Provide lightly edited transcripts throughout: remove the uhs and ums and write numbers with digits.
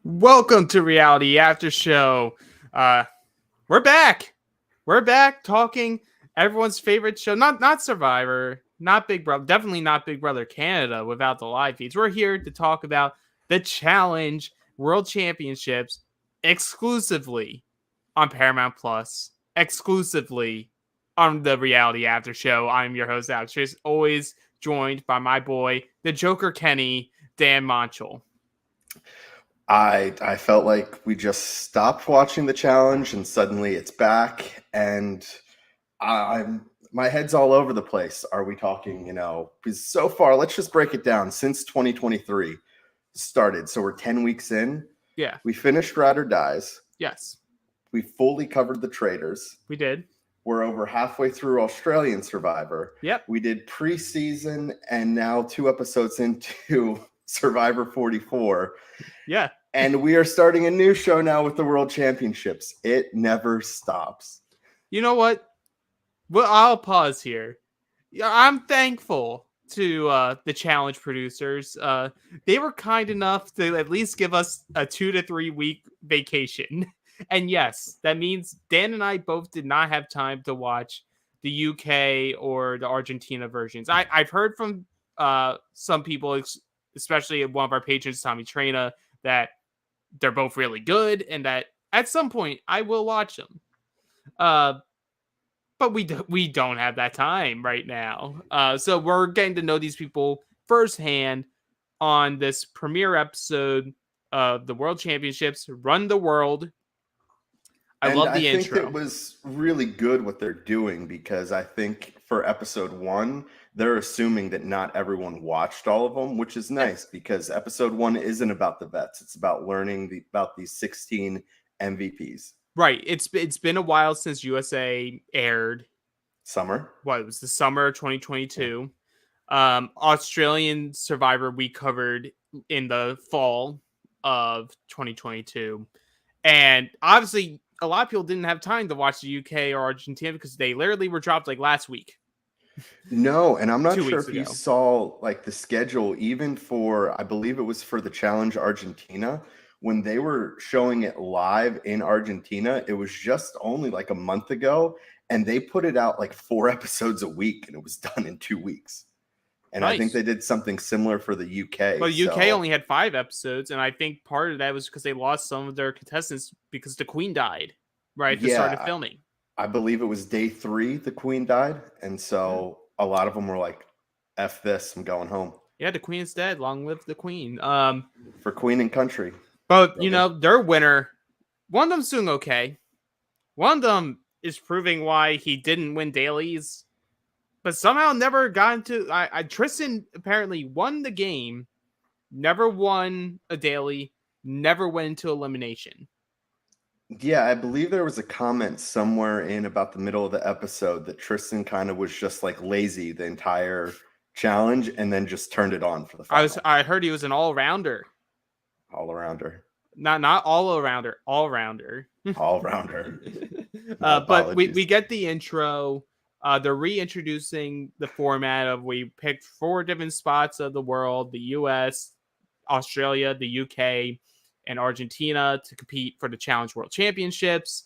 Welcome to Reality After Show. We're back. We're back talking everyone's favorite show. Not Survivor, not Big Brother, definitely not Big Brother Canada without the live feeds. We're here to talk about the Challenge World Championships exclusively on Paramount Plus, exclusively on the Reality After Show. I'm your host, Alex Trias, always joined by my boy, the Joker Kenny, Dan Montchal. I felt like we just stopped watching the challenge and suddenly it's back and I'm my head's all over the place. Are we talking, because so far, let's just break it down. Since 2023 started, so we're 10 weeks in. Yeah. We finished Ride or Dies. Yes. We fully covered the Traitors. We did. We're over halfway through Australian Survivor. Yep. We did preseason and now 2 episodes into Survivor 44. Yeah. And we are starting a new show now with the World Championships. It never stops. You know what? Well, I'll pause here. I'm thankful to the challenge producers. They were kind enough to at least give us a 2 to 3 week vacation. And yes, that means Dan and I both did not have time to watch the UK or the Argentina versions. I've heard from some people, especially one of our patrons, Tommy Trina, that they're both really good and that at some point I will watch them. But we don't have that time right now. So we're getting to know these people firsthand on this premiere episode of the World Championships, Run the World. I love the intro. I think it was really good what they're doing because I think for episode 1, they're assuming that not everyone watched all of them, which is nice because episode 1 isn't about the vets. It's about learning about these 16 MVPs. Right. It's been a while since USA aired. Summer. What, it was the summer of 2022. Australian Survivor we covered in the fall of 2022. And obviously a lot of people didn't have time to watch the UK or Argentina because they literally were dropped like last week. No, and I'm not sure if you saw like the schedule even for, I believe it was for the Challenge Argentina. When they were showing it live in Argentina, it was just only like a month ago, and they put it out like 4 episodes a week, and it was done in 2 weeks. And nice. I think they did something similar for the UK. Well, the UK only had 5 episodes, and I think part of that was because they lost some of their contestants because the Queen died right at the start of filming. I believe it was day 3 the Queen died, and so a lot of them were like, F this, I'm going home. Yeah, the Queen is dead. Long live the Queen. For Queen and country. But, their winner, one of them's doing okay. One of them is proving why he didn't win dailies, but somehow never got into... Tristan apparently won the game, never won a daily, never went into elimination. Yeah, I believe there was a comment somewhere in about the middle of the episode that Tristan kind of was just like lazy the entire challenge and then just turned it on for the final. I heard he was an all-rounder. All-arounder. Not all-arounder, all-rounder. All-rounder. But we get the intro. They're reintroducing the format of we picked 4 different spots of the world, the US, Australia, the UK, and Argentina to compete for the Challenge World Championships.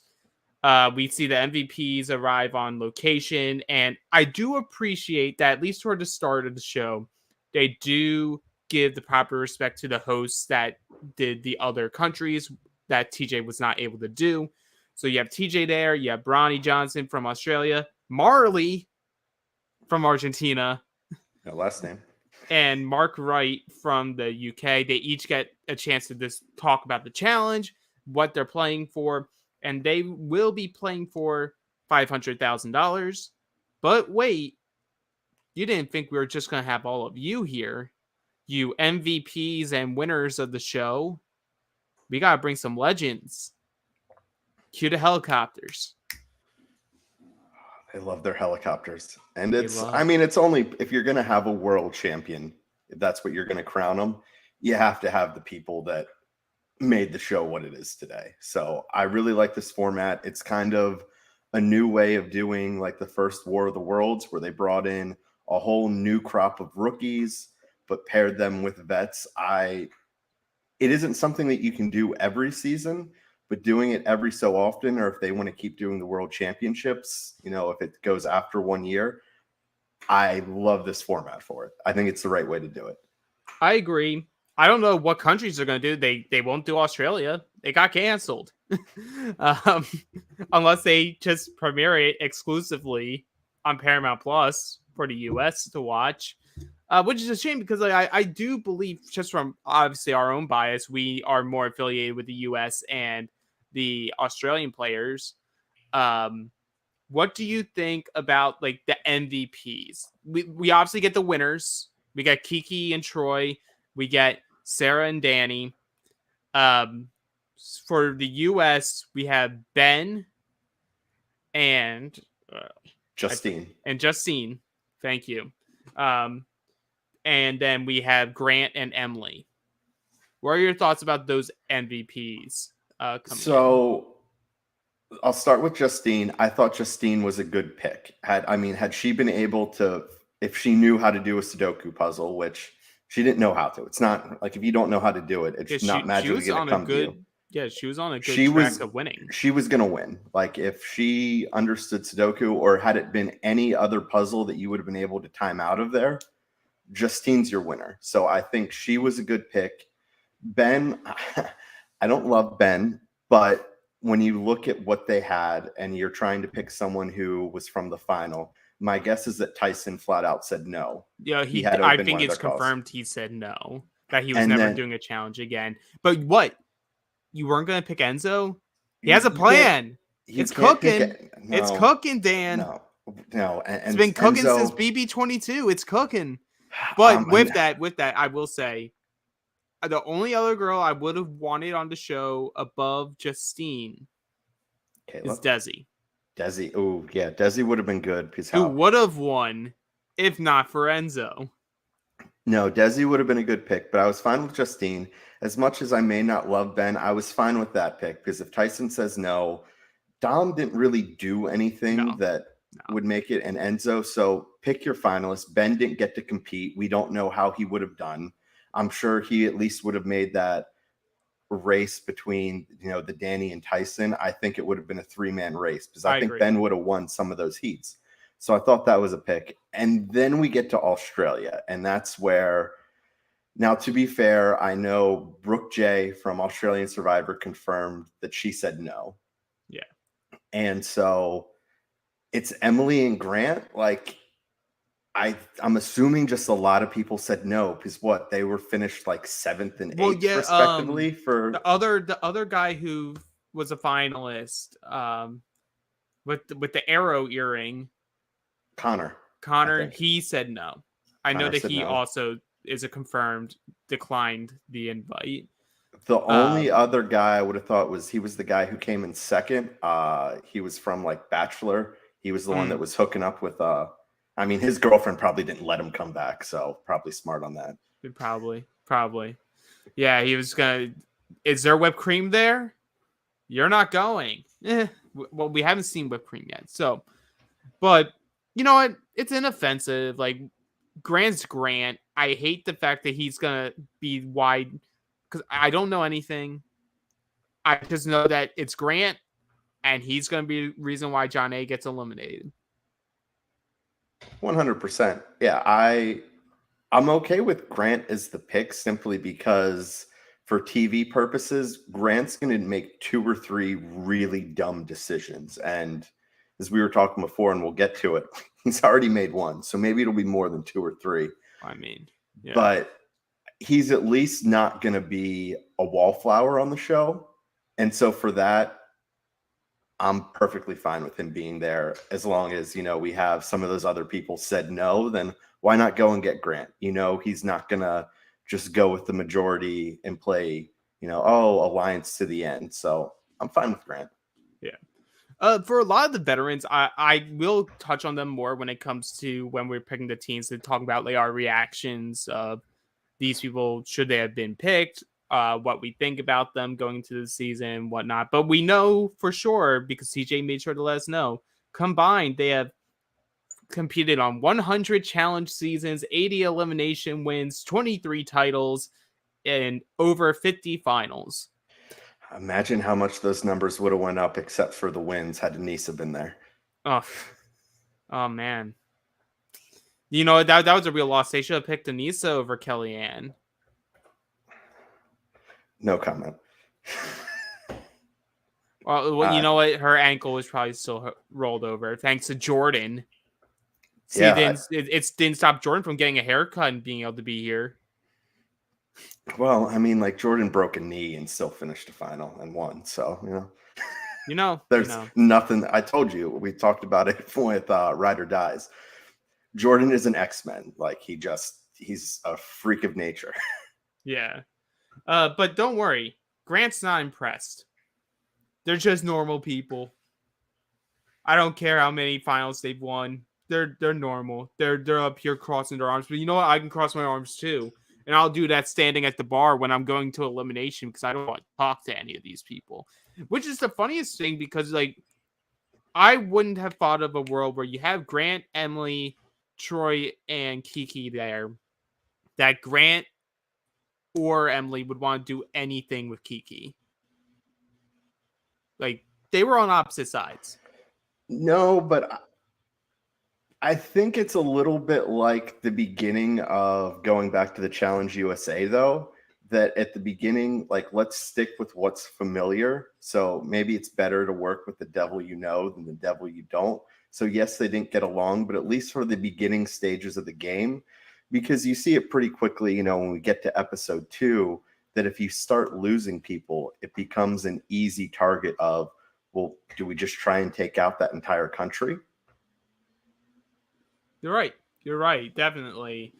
We see the MVPs arrive on location, and I do appreciate that at least toward the start of the show, they do give the proper respect to the hosts that did the other countries that TJ was not able to do. So you have TJ there, you have Bronny Johnson from Australia, Marley from Argentina. No last name. And Mark Wright from the UK. They each get a chance to just talk about the challenge, what they're playing for, and they will be playing for $500,000. But wait, you didn't think we were just going to have all of you here, you MVPs and winners of the show. We got to bring some legends. Cue the helicopters. They love their helicopters. And it's only if you're going to have a world champion, if that's what you're going to crown them, you have to have the people that made the show what it is today. So I really like this format. It's kind of a new way of doing like the first War of the Worlds where they brought in a whole new crop of rookies, but paired them with vets. I it isn't something that you can do every season, but doing it every so often, or if they want to keep doing the World Championships, if it goes after 1 year, I love this format for it. I think it's the right way to do it. I agree. I don't know what countries are going to do. They won't do Australia. It got canceled. Unless they just premiere it exclusively on Paramount Plus for the US to watch. Which is a shame because I do believe, just from obviously our own bias, we are more affiliated with the US and the Australian players. What do you think about like the MVPs? We obviously get the winners. We got Kiki and Troy. We get Sarah and Danny. For the US, we have Ben and Justine. Justine. Thank you. And then we have Grant and Emily. What are your thoughts about those MVPs? So I'll start with Justine. I thought Justine was a good pick. Had she been able to, if she knew how to do a Sudoku puzzle, which she didn't know how to. It's not like if you don't know how to do it, it's not magically going to come to you. Yeah, she was on a good track of winning. She was going to win. Like if she understood Sudoku, or had it been any other puzzle that you would have been able to time out of there, Justine's your winner. So I think she was a good pick. Ben, I don't love Ben, but when you look at what they had and you're trying to pick someone who was from the final, my guess is that Tyson flat out said no. Yeah, I think it's confirmed he said no, that he was never doing a challenge again. But what? You weren't going to pick Enzo? He has a plan. It's cooking. It's cooking, Dan. No. It's been cooking since BB22. It's cooking. But with that, I will say, the only other girl I would have wanted on the show above Justine is Desi. Desi. Oh, yeah. Desi would have been good. Who would have won if not for Enzo? No, Desi would have been a good pick, but I was fine with Justine. As much as I may not love Ben, I was fine with that pick because if Tyson says no, Dom didn't really do anything that would make it an Enzo. So pick your finalist. Ben didn't get to compete. We don't know how he would have done. I'm sure he at least would have made that race between, the Danny and Tyson. I think it would have been a 3-man race because I think Ben would have won some of those heats. So I thought that was a pick. And then we get to Australia, and that's where, now to be fair, I know Brooke J from Australian Survivor confirmed that she said no. Yeah. And so it's Emily and Grant. Like, I'm assuming just a lot of people said no because they were finished like 7th and 8th respectively for the other guy who was a finalist with the arrow earring. Connor, he said no. I know that he also is a confirmed declined the invite. The only other guy I would have thought he was the guy who came in second. He was from like Bachelor. He was the one that was hooking up with his girlfriend probably didn't let him come back, so probably smart on that. Probably. Yeah, he was gonna. Is there whipped cream there? You're not going. Well, we haven't seen whipped cream yet, so. But you know what? It's inoffensive. Like Grant's Grant. I hate the fact that he's gonna be wide because I don't know anything. I just know that it's Grant, and he's gonna be the reason why John A gets eliminated. 100%. Yeah, I'm okay with Grant as the pick simply because for TV purposes, Grant's going to make 2 or 3 really dumb decisions. And as we were talking before, and we'll get to it, he's already made 1. So maybe it'll be more than 2 or 3. Yeah. But he's at least not going to be a wallflower on the show. And so for that, I'm perfectly fine with him being there as long as, we have some of those other people said no, then why not go and get Grant? He's not going to just go with the majority and play, alliance to the end. So I'm fine with Grant. Yeah. For a lot of the veterans, I will touch on them more when it comes to when we're picking the teams to talk about like our reactions of these people, should they have been picked, what we think about them going into the season and whatnot. But we know for sure, because CJ made sure to let us know, combined, they have competed on 100 challenge seasons, 80 elimination wins, 23 titles. in over 50 finals. Imagine how much those numbers would have went up except for the wins had Anissa been there. Oh man. You know, that was a real loss. They should have picked Anissa over Kellyanne. No comment. Well, you know what? Her ankle was probably still rolled over thanks to Jordan. See, yeah, it didn't stop Jordan from getting a haircut and being able to be here. Well, I mean, like Jordan broke a knee and still finished the final and won. So, there's nothing. I told you, we talked about it with Ride or Dies. Jordan is an X-Men. Like he's a freak of nature. Yeah. But don't worry. Grant's not impressed. They're just normal people. I don't care how many finals they've won. They're normal. They're up here crossing their arms. But you know what? I can cross my arms too. And I'll do that standing at the bar when I'm going to elimination because I don't want to talk to any of these people. Which is the funniest thing because, like, I wouldn't have thought of a world where you have Grant, Emily, Troy, and Kiki there. That Grant or Emily would want to do anything with Kiki. Like, they were on opposite sides. No, but I think it's a little bit like the beginning of going back to the Challenge USA, though, that at the beginning, like, let's stick with what's familiar. So maybe it's better to work with the devil you know than the devil you don't. So yes, they didn't get along, but at least for the beginning stages of the game, because you see it pretty quickly, when we get to episode 2, that if you start losing people, it becomes an easy target of, well, do we just try and take out that entire country? You're right. Definitely.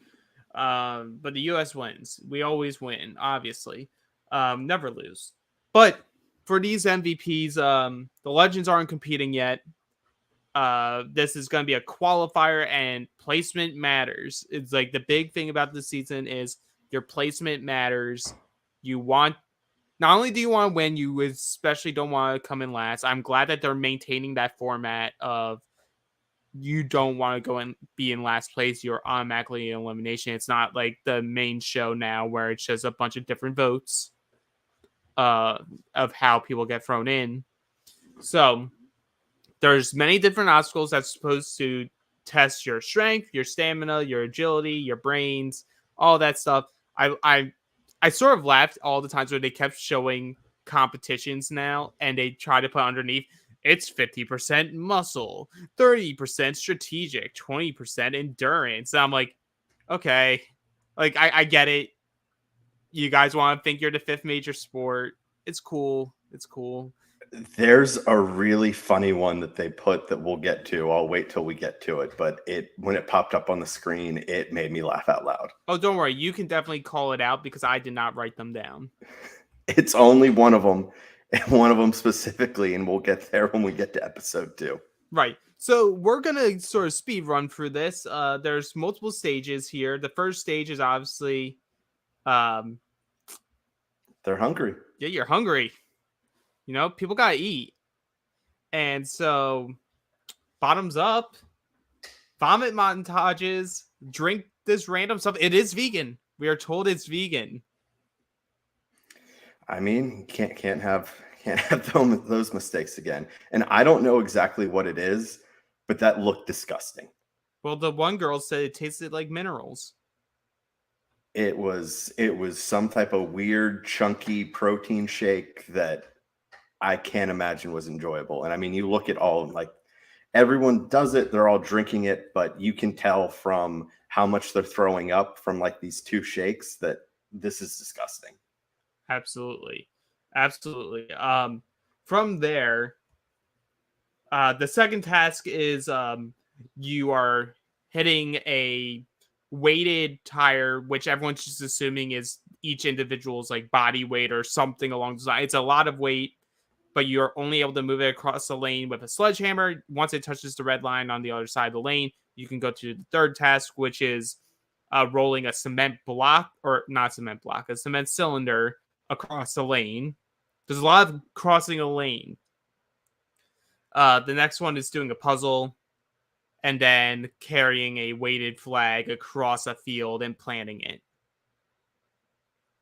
But the U.S. wins. We always win, obviously. Never lose. But for these MVPs, the Legends aren't competing yet. This is going to be a qualifier, and placement matters. It's like the big thing about this season is your placement matters. Not only do you want to win, you especially don't want to come in last. I'm glad that they're maintaining that format of you don't want to go and be in last place. You're automatically in elimination. It's not like the main show now where it's just a bunch of different votes of how people get thrown in. So there's many different obstacles that's supposed to test your strength, your stamina, your agility, your brains, all that stuff. I sort of laughed all the times where they kept showing competitions now and they try to put underneath it's 50% muscle, 30% strategic, 20% endurance. And I'm like, okay, like I get it. You guys want to think you're the 5th major sport. It's cool. There's a really funny one that they put that we'll get to. I'll wait till we get to it. But when it popped up on the screen, it made me laugh out loud. Oh, don't worry. You can definitely call it out because I did not write them down. It's only one of them. And one of them specifically, and we'll get there when we get to episode 2. Right. So we're going to sort of speed run through this. There's multiple stages here. The first stage is obviously... they're hungry. Yeah, you're hungry. People got to eat. And so, bottoms up, vomit montages, drink this random stuff. It is vegan. We are told it's vegan. I mean, can't have those mistakes again. And I don't know exactly what it is, but that looked disgusting. Well, the one girl said it tasted like minerals. It was some type of weird, chunky protein shake that I can't imagine was enjoyable. And I mean, you look at all like everyone does it, they're all drinking it, but you can tell from how much they're throwing up from like these 2 shakes that this is disgusting. Absolutely. From there, the second task is you are hitting a weighted tire, which everyone's just assuming is each individual's like body weight or something along those lines. It's a lot of weight, but you're only able to move it across the lane with a sledgehammer. Once it touches the red line on the other side of the lane, you can go to the third task, which is rolling a cement block, or not cement block, a cement cylinder across the lane. There's a lot of crossing a lane. The next one is doing a puzzle and then carrying a weighted flag across a field and planting it.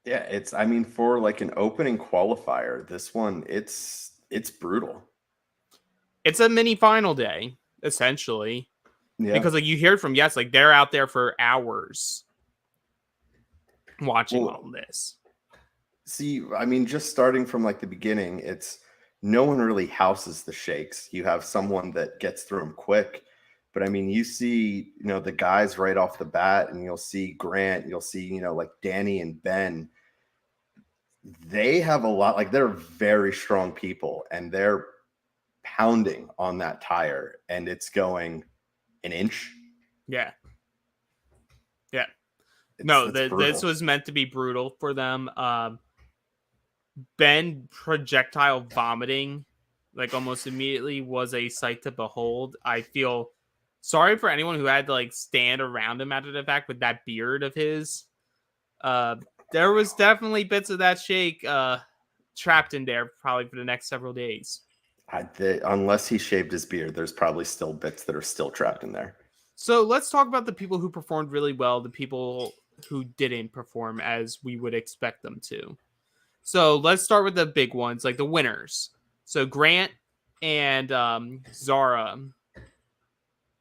Yeah, I mean, for like an opening qualifier, this one, it's brutal. It's a mini final day, essentially. Yeah. Because like you hear from like they're out there for hours watching all this. See, I mean, just starting from like the beginning, it's no one really houses the shakes. You have someone that gets through them quick. But I mean, you see, the guys right off the bat, and you'll see Grant, you'll see, like Danny and Ben. They have a lot, like they're very strong people, and they're pounding on that tire, and it's going an inch. Yeah. No, this was meant to be brutal for them. Ben projectile vomiting, like almost immediately, was a sight to behold. I feel sorry for anyone who had to like stand around him after the fact with that beard of his. There was definitely bits of that shake trapped in there probably for the next several days. Unless he shaved his beard, there's probably still bits that are still trapped in there. So let's talk about the people who performed really well, the people who didn't perform as we would expect them to. So let's start with the big ones, like the winners. So Grant and Zara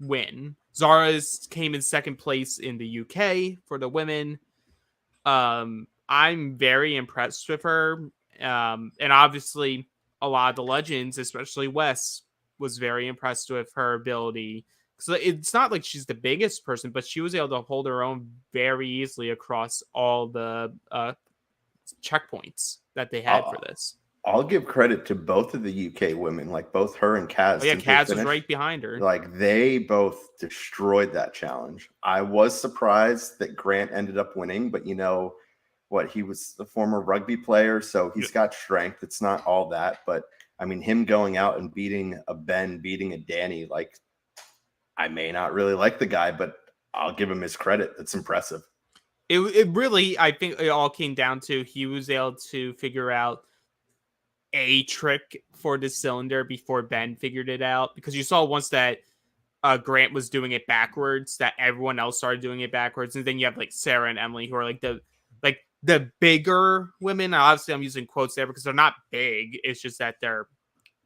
win. Zara came in second place in the UK for the women. I'm very impressed with her. And obviously, a lot of the legends, especially Wes, was very impressed with her ability. So it's not like she's the biggest person, but she was able to hold her own very easily across all the checkpoints that they had for this. I'll give credit to both of the UK women, like both her and Kaz. Oh, yeah, Kaz was right behind her. Like they both destroyed that challenge. I was surprised that Grant ended up winning, but he was a former rugby player, so he's got strength. It's not all that, but I mean, him going out and beating a Ben, beating a Danny, like I may not really like the guy, but I'll give him his credit. It's impressive. It really, I think it all came down to he was able to figure out a trick for the cylinder before Ben figured it out. Because you saw once that Grant was doing it backwards, that everyone else started doing it backwards. And then you have like Sarah and Emily, who are like the bigger women. Obviously, I'm using quotes there because they're not big. It's just that they're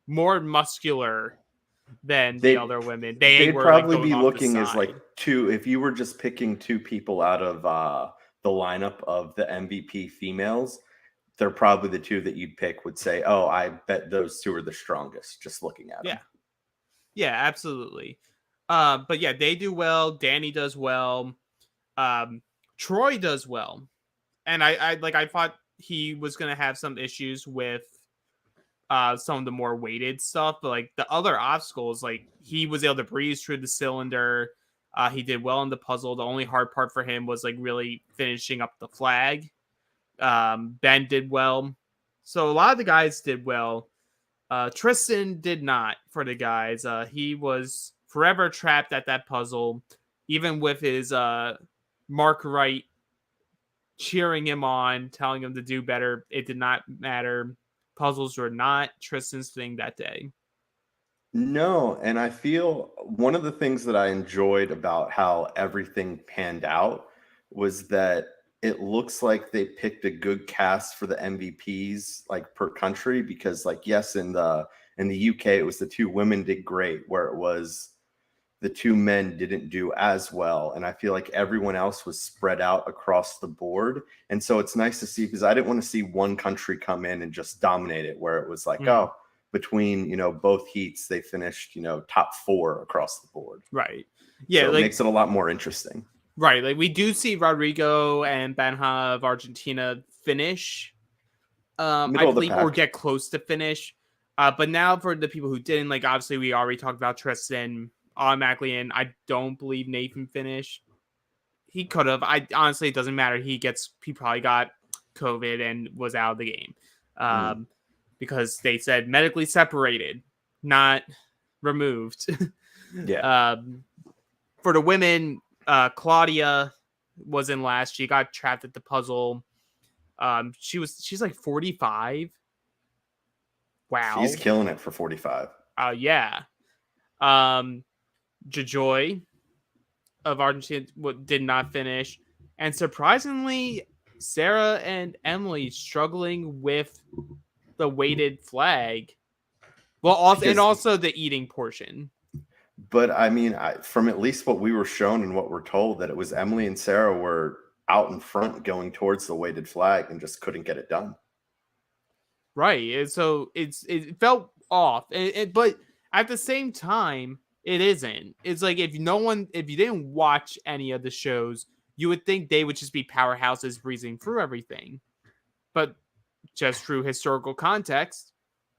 more muscular than the other women. They'd probably be looking as like two. If you were just picking two people out of the lineup of the MVP females, they're probably the two that you'd pick. Would say, "Oh, I bet those two are the strongest." Just looking at them. Yeah, absolutely. But yeah, they do well. Danny does well. Troy does well, and I thought he was gonna have some issues with some of the more weighted stuff, but like the other obstacles, like he was able to breeze through the cylinder. He did well in the puzzle. The only hard part for him was like really finishing up the flag. Ben did well. So a lot of the guys did well. Tristan did not for the guys. He was forever trapped at that puzzle, even with his Mark Wright cheering him on, telling him to do better. It did not matter. Puzzles were not Tristan's thing that day. No, and I feel one of the things that I enjoyed about how everything panned out was that it looks like they picked a good cast for the MVPs like per country, because like yes, in the UK it was the two women did great, where it was the two men didn't do as well. And I feel like everyone else was spread out across the board. And so it's nice to see, because I didn't want to see one country come in and just dominate it, where it was like, oh, between, both heats, they finished, top 4 across the board. Right. Yeah. So it makes it a lot more interesting. Right. Like we do see Rodrigo and Benha of Argentina finish, I believe, or get close to finish. But now for the people who didn't, like obviously we already talked about Tristan automatically, and I don't believe Nathan finished. He could have. Honestly, it doesn't matter. He probably got COVID and was out of the game because they said medically separated, not removed. Yeah. For the women, Claudia was in last. She got trapped at the puzzle. She's like 45. Wow, she's killing it for 45. Yeah. Joy of Argentina did not finish, and surprisingly, Sarah and Emily struggling with the weighted flag. Well, also the eating portion. But I mean, from at least what we were shown and what we're told, that it was Emily and Sarah were out in front going towards the weighted flag and just couldn't get it done. Right. And so it felt off. But at the same time, it isn't. It's like if you didn't watch any of the shows, you would think they would just be powerhouses breezing through everything. But just through historical context,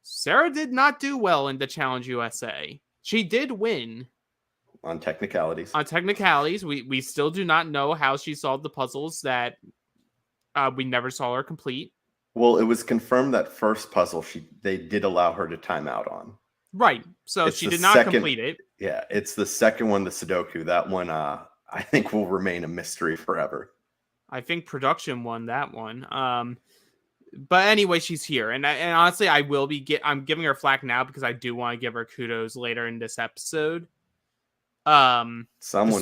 Sarah did not do well in the Challenge USA. She did win. On technicalities. We still do not know how she solved the puzzles that we never saw her complete. Well, it was confirmed that first puzzle they did allow her to time out on. Right. So she did not complete it. Yeah, it's the second one, the Sudoku. That one I think will remain a mystery forever. I think production won that one. But anyway, she's here. And honestly, I'm giving her flack now because I do want to give her kudos later in this episode. Someone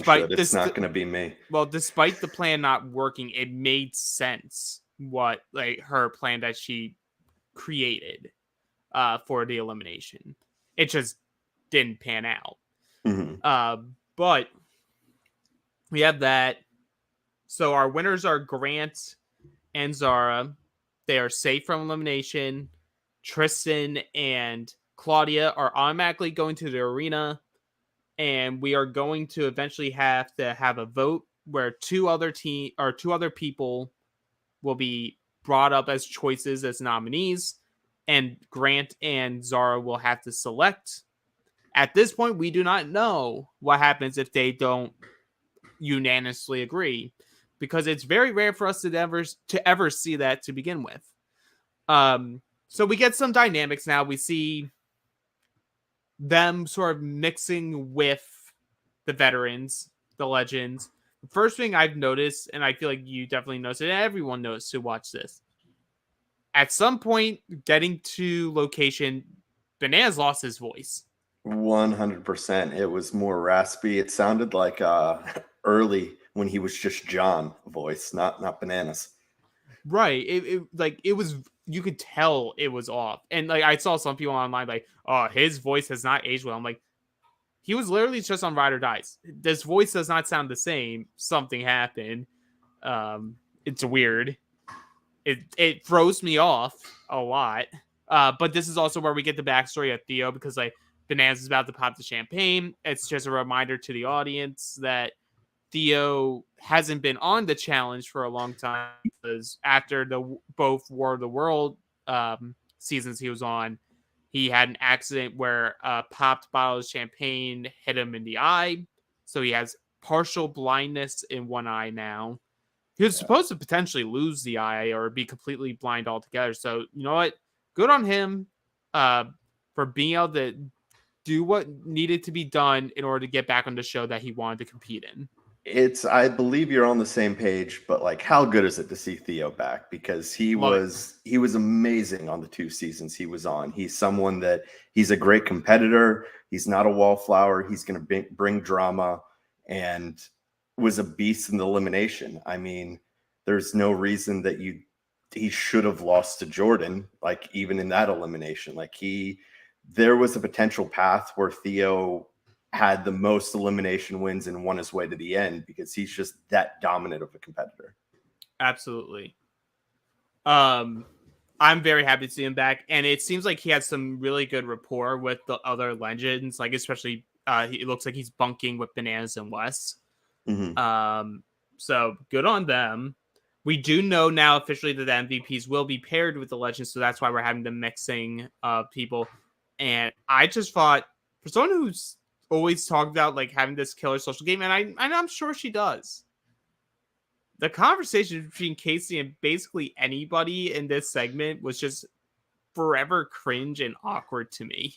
should. It's not going to be me. Well, despite the plan not working, it made sense what her plan that she created for the elimination. It just didn't pan out. Mm-hmm. But we have that. So our winners are Grant and Zara. They are safe from elimination. Tristan and Claudia are automatically going to the arena. And we are going to eventually have to have a vote where two other people will be brought up as choices as nominees, and Grant and Zara will have to select. At this point, we do not know what happens if they don't unanimously agree, because it's very rare for us to ever see that to begin with. So we get some dynamics now. We see them sort of mixing with the veterans, the legends. The first thing I've noticed, and I feel like you definitely noticed it, and everyone knows to watch this. At some point, getting to location, Bananas lost his voice. 100%. It was more raspy. It sounded like early when he was just John voice, not Bananas. Right. It was, you could tell it was off. And I saw some people online oh, his voice has not aged well. I'm like, he was literally just on Ride or Dies. This voice does not sound the same. Something happened. It's weird. It throws me off a lot. But this is also where we get the backstory of Theo, because Bananas is about to pop the champagne. It's just a reminder to the audience that Theo hasn't been on the challenge for a long time, because after both War of the World seasons he was on, he had an accident where a popped bottle of champagne hit him in the eye. So he has partial blindness in one eye now. He was supposed to potentially lose the eye or be completely blind altogether. So, you know what? Good on him for being able to do what needed to be done in order to get back on the show that he wanted to compete in. I believe you're on the same page, but how good is it to see Theo back? Because he was amazing on the 2 seasons he was on. He's someone that he's a great competitor. He's not a wallflower. He's going to bring drama, and was a beast in the elimination. I mean, there's no reason that he should have lost to Jordan, even in that elimination. There was a potential path where Theo had the most elimination wins and won his way to the end, because he's just that dominant of a competitor. Absolutely. I'm very happy to see him back, and it seems like he has some really good rapport with the other legends, especially it looks like he's bunking with Bananas and Wes. Mm-hmm. So good on them. We do know now officially that the MVPs will be paired with the legends, so that's why we're having the mixing of people. And I just thought, for someone who's always talked about having this killer social game, and I'm sure she does, the conversation between Casey and basically anybody in this segment was just forever cringe and awkward to me.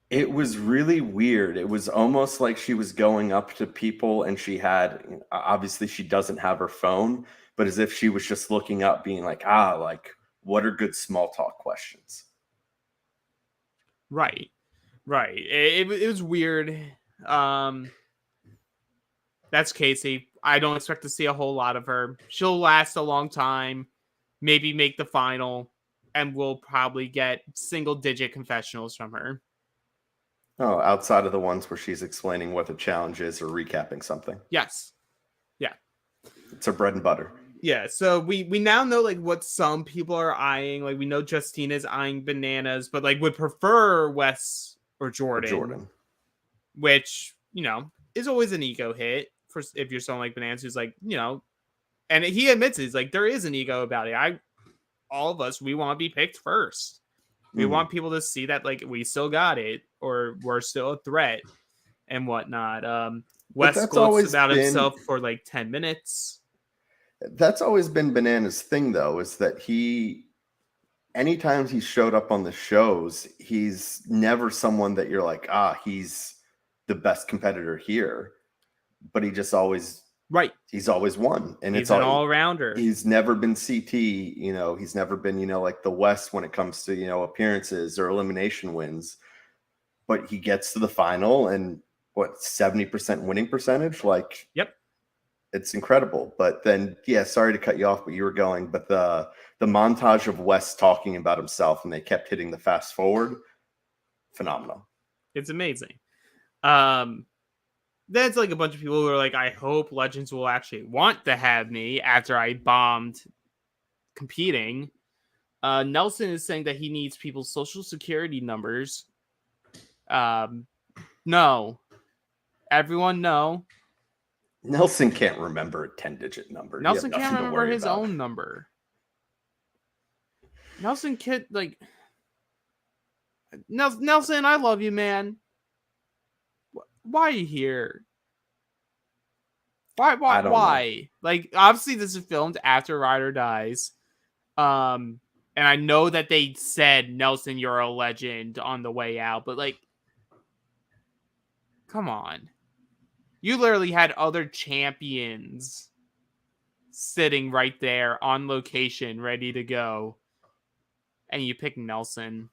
It was really weird. It was almost like she was going up to people, and she had, obviously she doesn't have her phone, but as if she was just looking up being what are good small talk questions? Right. It was weird. That's Casey. I don't expect to see a whole lot of her. She'll last a long time, maybe make the final, and we'll probably get single-digit confessionals from her. Oh, outside of the ones where she's explaining what the challenge is or recapping something. Yes. Yeah. It's her bread and butter. Yeah, so we now know like what some people are eyeing. Like we know Justina's eyeing Bananas, but like would prefer Wes or Jordan. Which, you know, is always an ego hit for if you're someone like Bananas who's like, you know, and he admits it, he's like, there is an ego about it. All of us, we want to be picked first. We want people to see that like we still got it or we're still a threat and whatnot. Wes gloats about himself for like 10 minutes. That's always been Bananas' thing, though, is that anytime he showed up on the shows, he's never someone that you're like, he's the best competitor here. But he just always, he's always won. And he's an all-rounder. He's never been CT, you know, he's never been, you know, like the West when it comes to, you know, appearances or elimination wins. But he gets to the final and 70% winning percentage? Like, yep. It's incredible. But then, yeah, sorry to cut you off, but you were going. But the montage of Wes talking about himself and they kept hitting the fast forward, phenomenal. It's amazing. That's like a bunch of people who are like, I hope Legends will actually want to have me after I bombed competing. Nelson is saying that he needs people's social security numbers. No. Everyone, no. Nelson can't remember a 10-digit number. Nelson can't remember his own number. Nelson can't, like... Nelson, I love you, man. Why are you here? Why? Like, obviously this is filmed after Ryder dies. And I know that they said, Nelson, you're a legend on the way out, but like, come on. You literally had other champions sitting right there on location, ready to go. And you pick Nelson.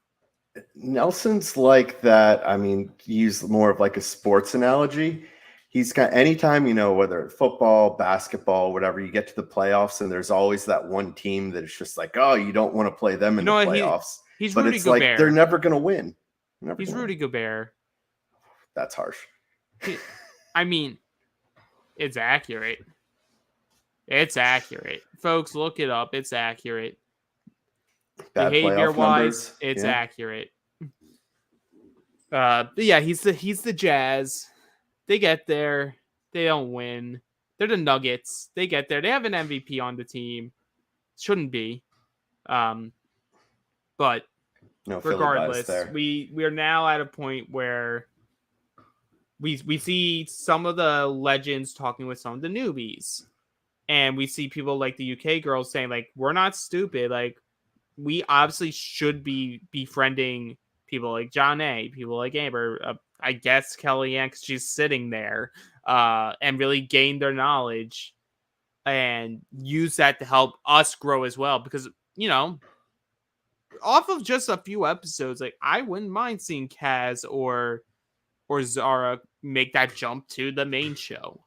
Nelson's like that. I mean, use more of like a sports analogy. He's got anytime, you know, whether it's football, basketball, whatever, you get to the playoffs and there's always that one team that is just like, oh, you don't want to play them in the playoffs. He's but Rudy it's Gobert. Like they're never going to win. He's Rudy Gobert. That's harsh. I mean, it's accurate. It's accurate. Folks, look it up. It's accurate. Behavior-wise, it's accurate. But yeah, he's the Jazz. They get there. They don't win. They're the Nuggets. They get there. They have an MVP on the team. Shouldn't be. But regardless, we are now at a point where we see some of the legends talking with some of the newbies. And we see people like the UK girls saying, like, we're not stupid. Like, we obviously should be befriending people like John A., people like Amber, I guess Kellyanne, because she's sitting there, and really gain their knowledge and use that to help us grow as well. Because, you know, off of just a few episodes, like, I wouldn't mind seeing Kaz or Zara make that jump to the main show.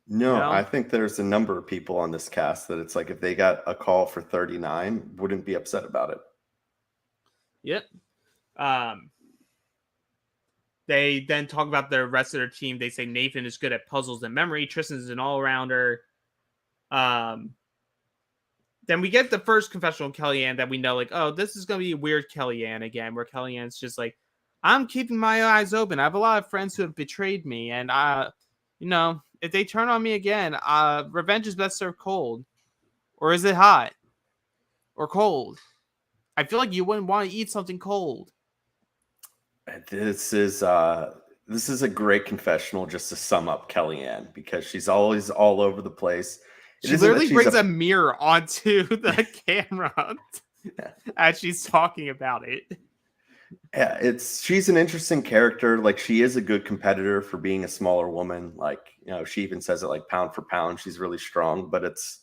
No, you know? I think there's a number of people on this cast that it's like if they got a call for 39, wouldn't be upset about it. Yep. They then talk about the rest of their team. They say Nathan is good at puzzles and memory. Tristan is an all-rounder. Then we get the first confessional of Kellyanne that we know, like, oh, this is going to be weird Kellyanne again, where Kellyanne's just like, I'm keeping my eyes open. I have a lot of friends who have betrayed me, and, you know, if they turn on me again, revenge is best served cold. Or is it hot? Or cold? I feel like you wouldn't want to eat something cold. This is a great confessional just to sum up Kellyanne, because she's always all over the place. She literally brings a mirror onto the camera as she's talking about it. Yeah, she's an interesting character. Like, she is a good competitor for being a smaller woman. Like, you know, she even says it like pound for pound, she's really strong, but it's,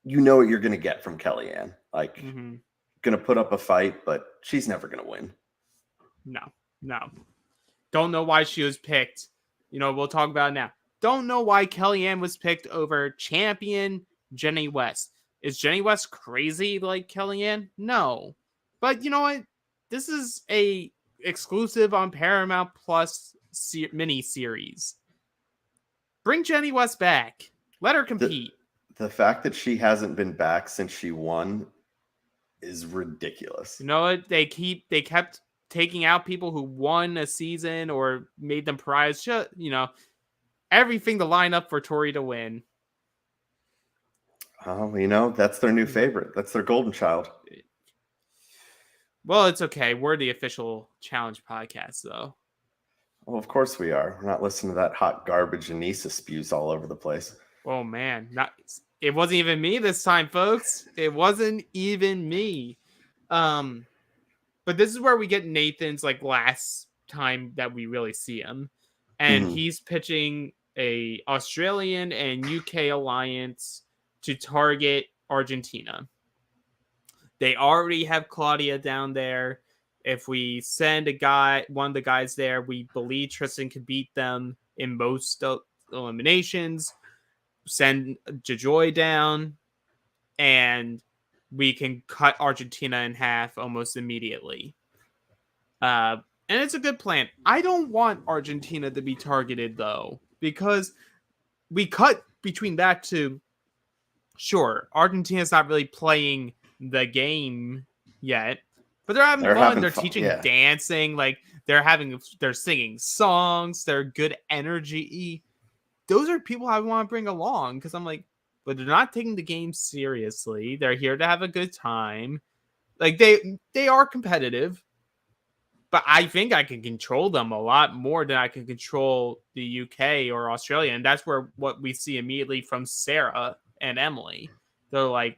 you know what you're going to get from Kellyanne. Like, going to put up a fight, but she's never going to win. No. Don't know why she was picked. We'll talk about it now. Don't know why Kellyanne was picked over champion Jenny West. Is Jenny West crazy like Kellyanne? No. But you know what? This is a exclusive on Paramount Plus mini series. Bring Jenny West back. Let her compete. The fact that she hasn't been back since she won is ridiculous. You know what? They kept taking out people who won a season or made them prize. Everything to line up for Tori to win. Oh, that's their new favorite. That's their golden child. Well, it's okay. We're the official challenge podcast, though. Well, of course we are. We're not listening to that hot garbage Anissa spews all over the place. Oh, man. It wasn't even me this time, folks. It wasn't even me. But this is where we get Nathan's last time that we really see him. And he's pitching a Australian and UK alliance to target Argentina. They already have Claudia down there. If we send one of the guys there, we believe Tristan could beat them in most eliminations. Send Jajoy down, and we can cut Argentina in half almost immediately. And it's a good plan. I don't want Argentina to be targeted, though, because we cut between that to, sure, Argentina's not really playing the game yet, but they're having fun. They're teaching dancing. They're singing songs. They're good energy. Those are people I want to bring along because I'm like, but they're not taking the game seriously. They're here to have a good time. They are competitive, but I think I can control them a lot more than I can control the UK or Australia. And that's what we see immediately from Sarah and Emily. They're like,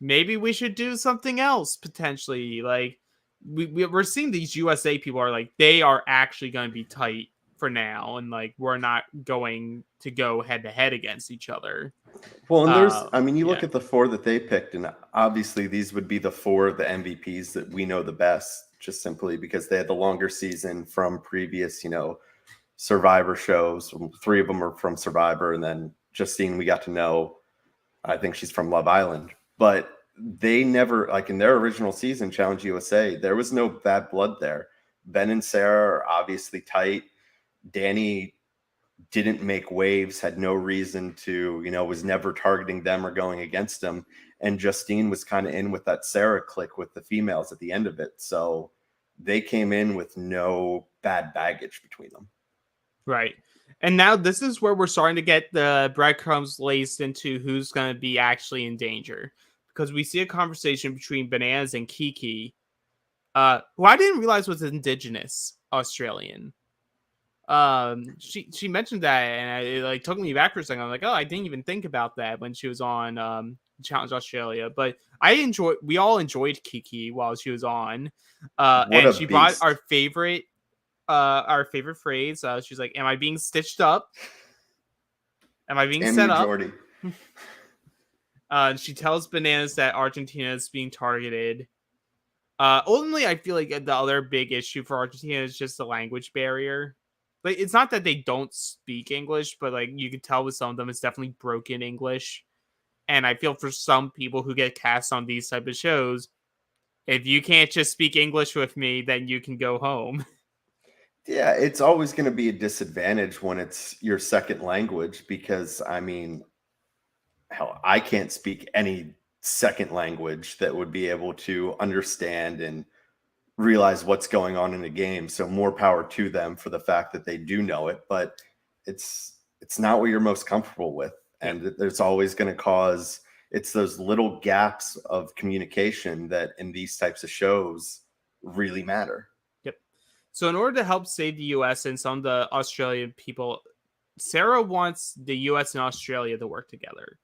maybe we should do something else potentially. We're seeing these USA people are they are actually going to be tight for now, and we're not going to go head to head against each other. Well, and you look at the 4 that they picked, and obviously these would be the 4 of the MVPs that we know the best, just simply because they had the longer season from previous, Survivor shows. 3 of them are from Survivor, and then Justine we got to know. I think she's from Love Island, but they never, in their original season, Challenge USA, there was no bad blood there. Ben and Sarah are obviously tight. Danny didn't make waves, had no reason to, was never targeting them or going against them. And Justine was kind of in with that Sarah clique with the females at the end of it. So they came in with no bad baggage between them. Right. And now this is where we're starting to get the breadcrumbs laced into who's going to be actually in danger. Because we see a conversation between Bananas and Kiki, who I didn't realize was indigenous Australian. She mentioned that, and it took me back for a second. I'm like, oh, I didn't even think about that when she was on Challenge Australia. But we all enjoyed Kiki while she was on. And she brought our favorite phrase. She's like, "Am I being stitched up? Am I being set up?" She tells Bananas that Argentina is being targeted. Ultimately, I feel like the other big issue for Argentina is just the language barrier. It's not that they don't speak English, but you can tell with some of them, it's definitely broken English. And I feel for some people who get cast on these type of shows, if you can't just speak English with me, then you can go home. Yeah, it's always going to be a disadvantage when it's your second language because, hell, I can't speak any second language that would be able to understand and realize what's going on in a game. So more power to them for the fact that they do know it, but it's not what you're most comfortable with. And there's always going to cause, it's those little gaps of communication that in these types of shows really matter. Yep. So in order to help save the US and some of the Australian people, Sarah wants the US and Australia to work together.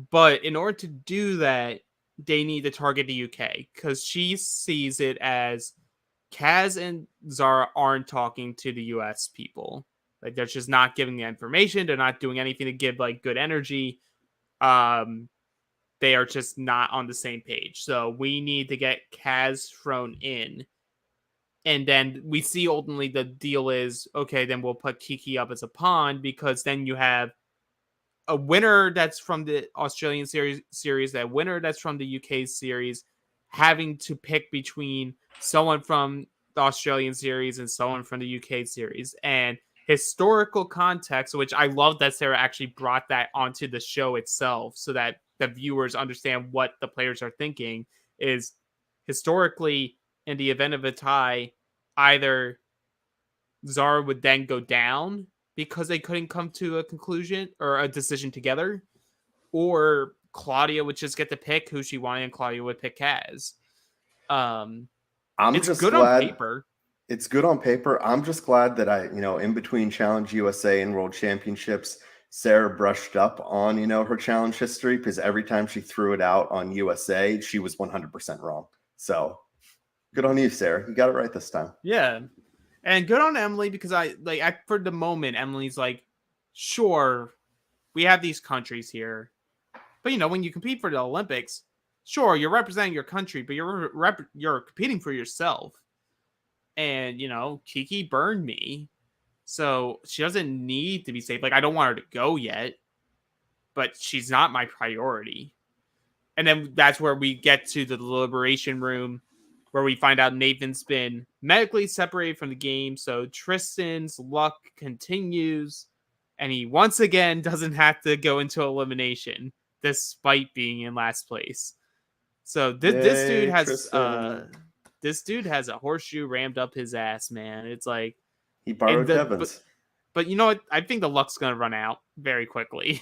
But in order to do that, they need to target the UK because she sees it as Kaz and Zara aren't talking to the US people. They're just not giving the information. They're not doing anything to give good energy. They are just not on the same page. So we need to get Kaz thrown in And then we see ultimately the deal is, okay, then we'll put Kiki up as a pawn, because then you have a winner that's from the Australian series, that winner that's from the UK series, having to pick between someone from the Australian series and someone from the UK series. And historical context, which I love that Sarah actually brought that onto the show itself so that the viewers understand what the players are thinking, is historically, in the event of a tie, either Zara would then go down because they couldn't come to a conclusion or a decision together, or Claudia would just get to pick who she wanted, and Claudia would pick Kaz. It's good on paper. It's good on paper. I'm just glad that in between Challenge USA and World Championships, Sarah brushed up on, her challenge history, because every time she threw it out on USA, she was 100% wrong. So good on you, Sarah. You got it right this time. Yeah. And good on Emily, because for the moment, Emily's like, sure, we have these countries here, but when you compete for the Olympics, sure, you're representing your country, but you're competing for yourself. And Kiki burned me, so she doesn't need to be safe. Like, I don't want her to go yet, but she's not my priority. And then that's where we get to the deliberation room, where we find out Nathan's been medically separated from the game. So Tristan's luck continues, and he once again doesn't have to go into elimination despite being in last place. So this dude has a horseshoe rammed up his ass, man. It's like he borrowed Kevin's. But you know what? I think the luck's going to run out very quickly.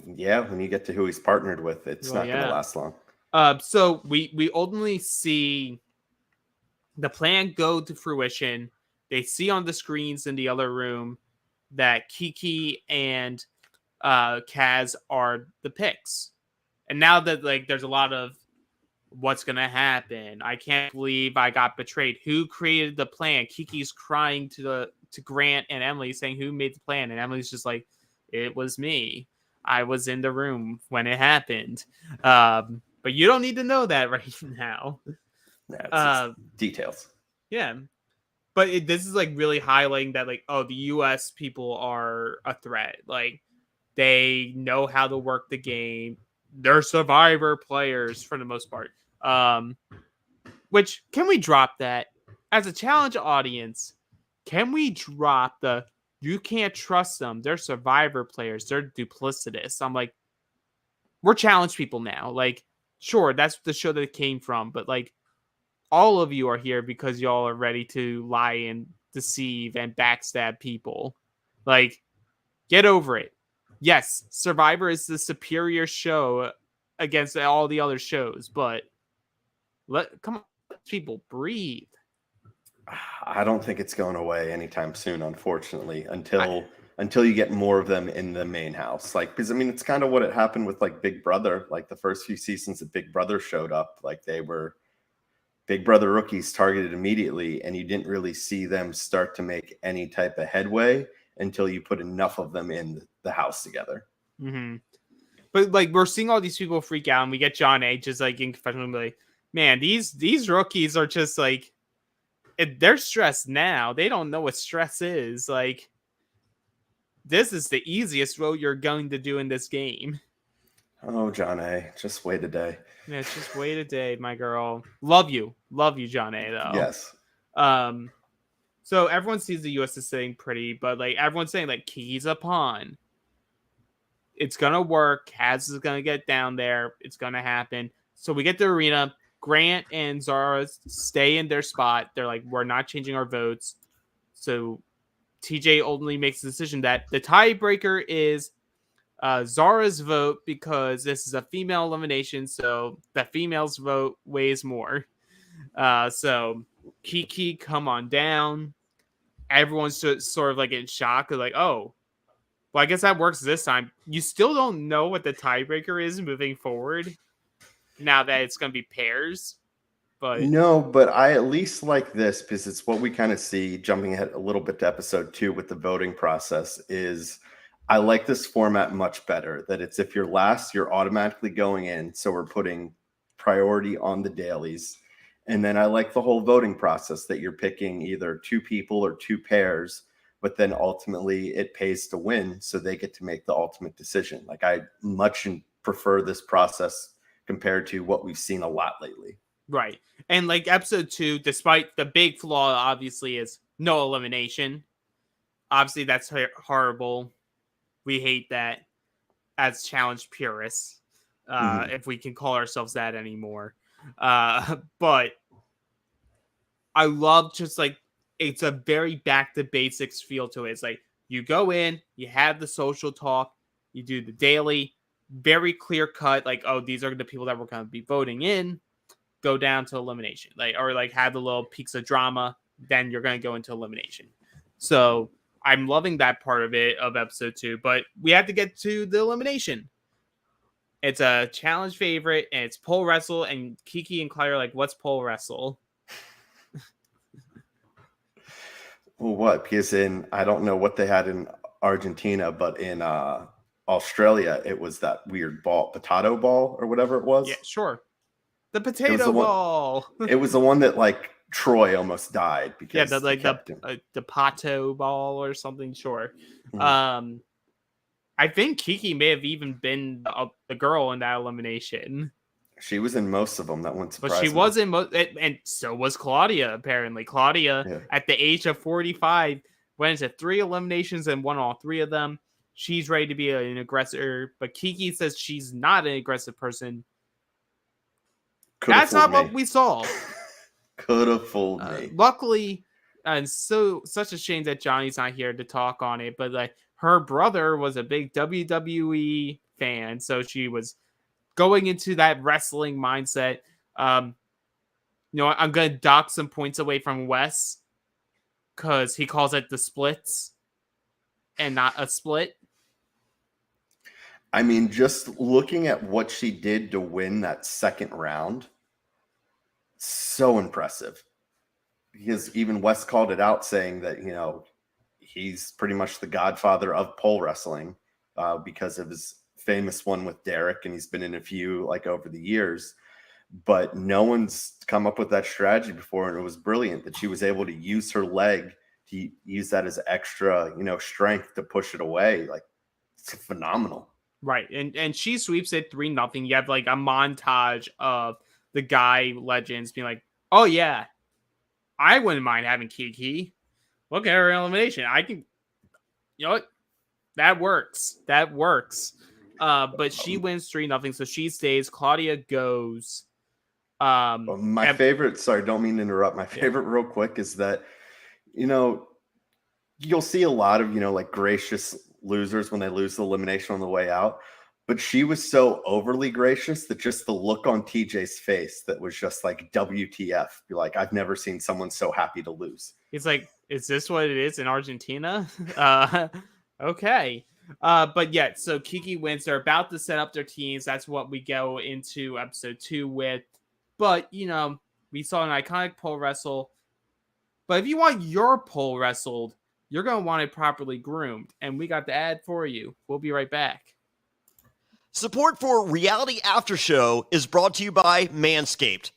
Yeah, when you get to who he's partnered with, it's not going to last long. So we ultimately see the plan go to fruition. They see on the screens in the other room that Kiki and Kaz are the picks. And now that there's a lot of what's going to happen, I can't believe I got betrayed. Who created the plan? Kiki's crying to Grant and Emily, saying who made the plan, and Emily's just like, it was me. I was in the room when it happened. But you don't need to know that right now. That's details. Yeah. But this is really highlighting that the US people are a threat. They know how to work the game. They're survivor players for the most part. Which, can we drop that? As a challenge audience, can we drop you can't trust them. They're survivor players. They're duplicitous. I'm like, we're challenge people now. Sure, that's the show that it came from, but all of you are here because y'all are ready to lie and deceive and backstab people. Get over it. Yes, Survivor is the superior show against all the other shows, but come on, let people breathe. I don't think it's going away anytime soon, unfortunately, until you get more of them in the main house. Because it's kind of what it happened with Big Brother. The first few seasons that Big Brother showed up, they were Big Brother rookies targeted immediately, and you didn't really see them start to make any type of headway until you put enough of them in the house together. Mm-hmm. But we're seeing all these people freak out, and we get John A. just in confessional, man, these rookies are just they're stressed now. They don't know what stress is. This is the easiest vote you're going to do in this game. Oh, John A., just wait a day. Yeah, just wait a day, my girl. Love you, John A., though. Yes. So everyone sees the U.S. is sitting pretty, but everyone's saying Kiki's a pawn. It's gonna work. Kaz is gonna get down there. It's gonna happen. So we get the arena. Grant and Zara stay in their spot. They're we're not changing our votes. So TJ ultimately makes the decision that the tiebreaker is Zara's vote, because this is a female elimination, so the female's vote weighs more. So Kiki, come on down. Everyone's sort of in shock. Oh, well, I guess that works this time. You still don't know what the tiebreaker is moving forward, now that it's going to be pairs. But no, but I at least like this, because it's what we kind of see, jumping ahead a little bit to episode 2 with the voting process, is I like this format much better. That it's, if you're last, you're automatically going in. So we're putting priority on the dailies. And then I like the whole voting process that you're picking either 2 people or 2 pairs, but then ultimately it pays to win, so they get to make the ultimate decision. Like, I much prefer this process compared to what we've seen a lot lately. Right. And like episode 2, despite the big flaw, obviously, is no elimination. Obviously, that's horrible. We hate that as challenge purists, if we can call ourselves that anymore. But I love just like, it's a very back to basics feel to it. It's like you go in, you have the social talk, you do the daily, very clear cut, like, oh, these are the people that we're going to be voting in, go down to elimination, like, or like have the little peaks of drama, then you're going to go into elimination. So I'm loving that part of it, of episode 2, but we have to get to the elimination. It's a challenge favorite, and it's pole wrestle, and Kiki and Claudia are like, what's pole wrestle? Well, what? Because I don't know what they had in Argentina, but in Australia, it was that weird potato ball or whatever it was. Yeah, sure. The potato ball. It was the one that like Troy almost died because the pato ball or something. Sure. Mm-hmm. I think Kiki may have even been the girl in that elimination. She was in most of them. That wouldn't surprise me. But she was in most, and so was Claudia, apparently. Claudia, at the age of 45, went into 3 eliminations and won all 3 of them. She's ready to be an aggressor, but Kiki says she's not an aggressive person. That's not what we saw. Could have fooled me. Luckily, and such a shame that Johnny's not here to talk on it, but like, her brother was a big WWE fan, so she was going into that wrestling mindset. I'm going to dock some points away from Wes because he calls it the splits and not a split. I mean, just looking at what she did to win that second round, so impressive. Because even Wes called it out, saying that, he's pretty much the godfather of pole wrestling because of his famous one with Derek, and he's been in a few like over the years, but no one's come up with that strategy before, and it was brilliant that she was able to use her leg to use that as extra strength to push it away. Like, it's phenomenal. Right. And she sweeps it 3-0. You have like a montage of the guy legends being like, oh yeah, I wouldn't mind having Kiki. Look at her elimination. I can, what? That works. But she wins 3-0, so she stays. Claudia goes. My favorite, sorry, don't mean to interrupt. My favorite real quick is that, you'll see a lot of, like gracious losers when they lose the elimination on the way out. But she was so overly gracious that just the look on TJ's face that was just like, WTF. Be like, I've never seen someone so happy to lose. He's like, is this what it is in Argentina? Okay. But yeah, so Kiki wins. They're about to set up their teams. That's what we go into episode 2 with. But, we saw an iconic pole wrestle. But if you want your pole wrestled, you're going to want it properly groomed. And we got the ad for you. We'll be right back. Support for Reality After Show is brought to you by Manscaped,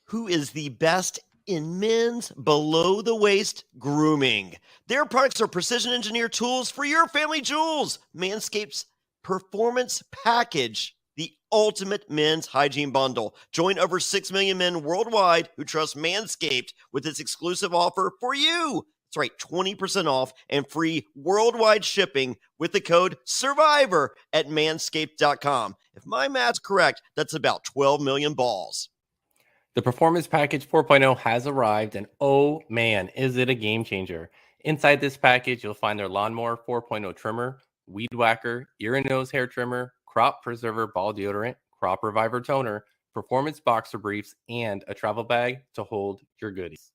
who is the best in men's below-the-waist grooming. Their products are precision-engineered tools for your family jewels. Manscaped's Performance Package, the ultimate men's hygiene bundle. Join over 6 million men worldwide who trust Manscaped with this exclusive offer for you. That's right, 20% off and free worldwide shipping with the code SURVIVOR at manscaped.com. If my math's correct, that's about 12 million balls. The Performance Package 4.0 has arrived, and oh man, is it a game changer. Inside this package, you'll find their Lawnmower 4.0 trimmer, Weed Whacker, ear and nose hair trimmer, Crop Preserver ball deodorant, Crop Reviver toner, performance boxer briefs, and a travel bag to hold your goodies.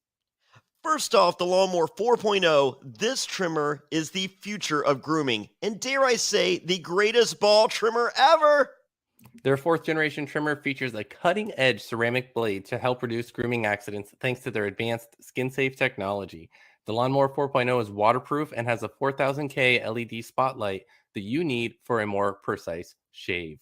First off, the Lawnmower 4.0, this trimmer is the future of grooming, and dare I say, the greatest ball trimmer ever. Their 4th generation trimmer features a cutting-edge ceramic blade to help reduce grooming accidents thanks to their advanced skin-safe technology. The Lawnmower 4.0 is waterproof and has a 4000K LED spotlight that you need for a more precise shave.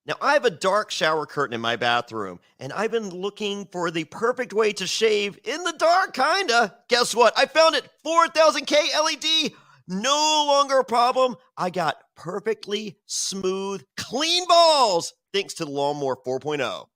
Now, I have a dark shower curtain in my bathroom, and I've been looking for the perfect way to shave in the dark, kinda. Guess what? I found it. 4000K LED. No longer a problem. I got perfectly smooth, clean balls thanks to the Lawnmower 4.0.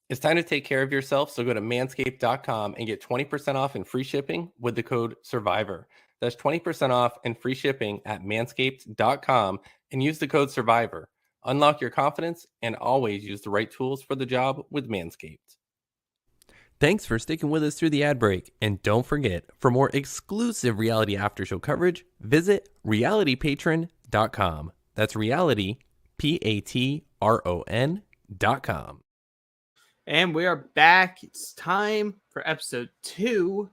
It's time to take care of yourself, so go to manscaped.com and get 20% off and free shipping with the code SURVIVOR. That's 20% off and free shipping at manscaped.com and use the code SURVIVOR. Unlock your confidence and always use the right tools for the job with Manscaped. Thanks for sticking with us through the ad break. And don't forget, for more exclusive Reality After Show coverage, visit realitypatron.com. That's reality, Patron.com. And we are back. It's time for episode 2,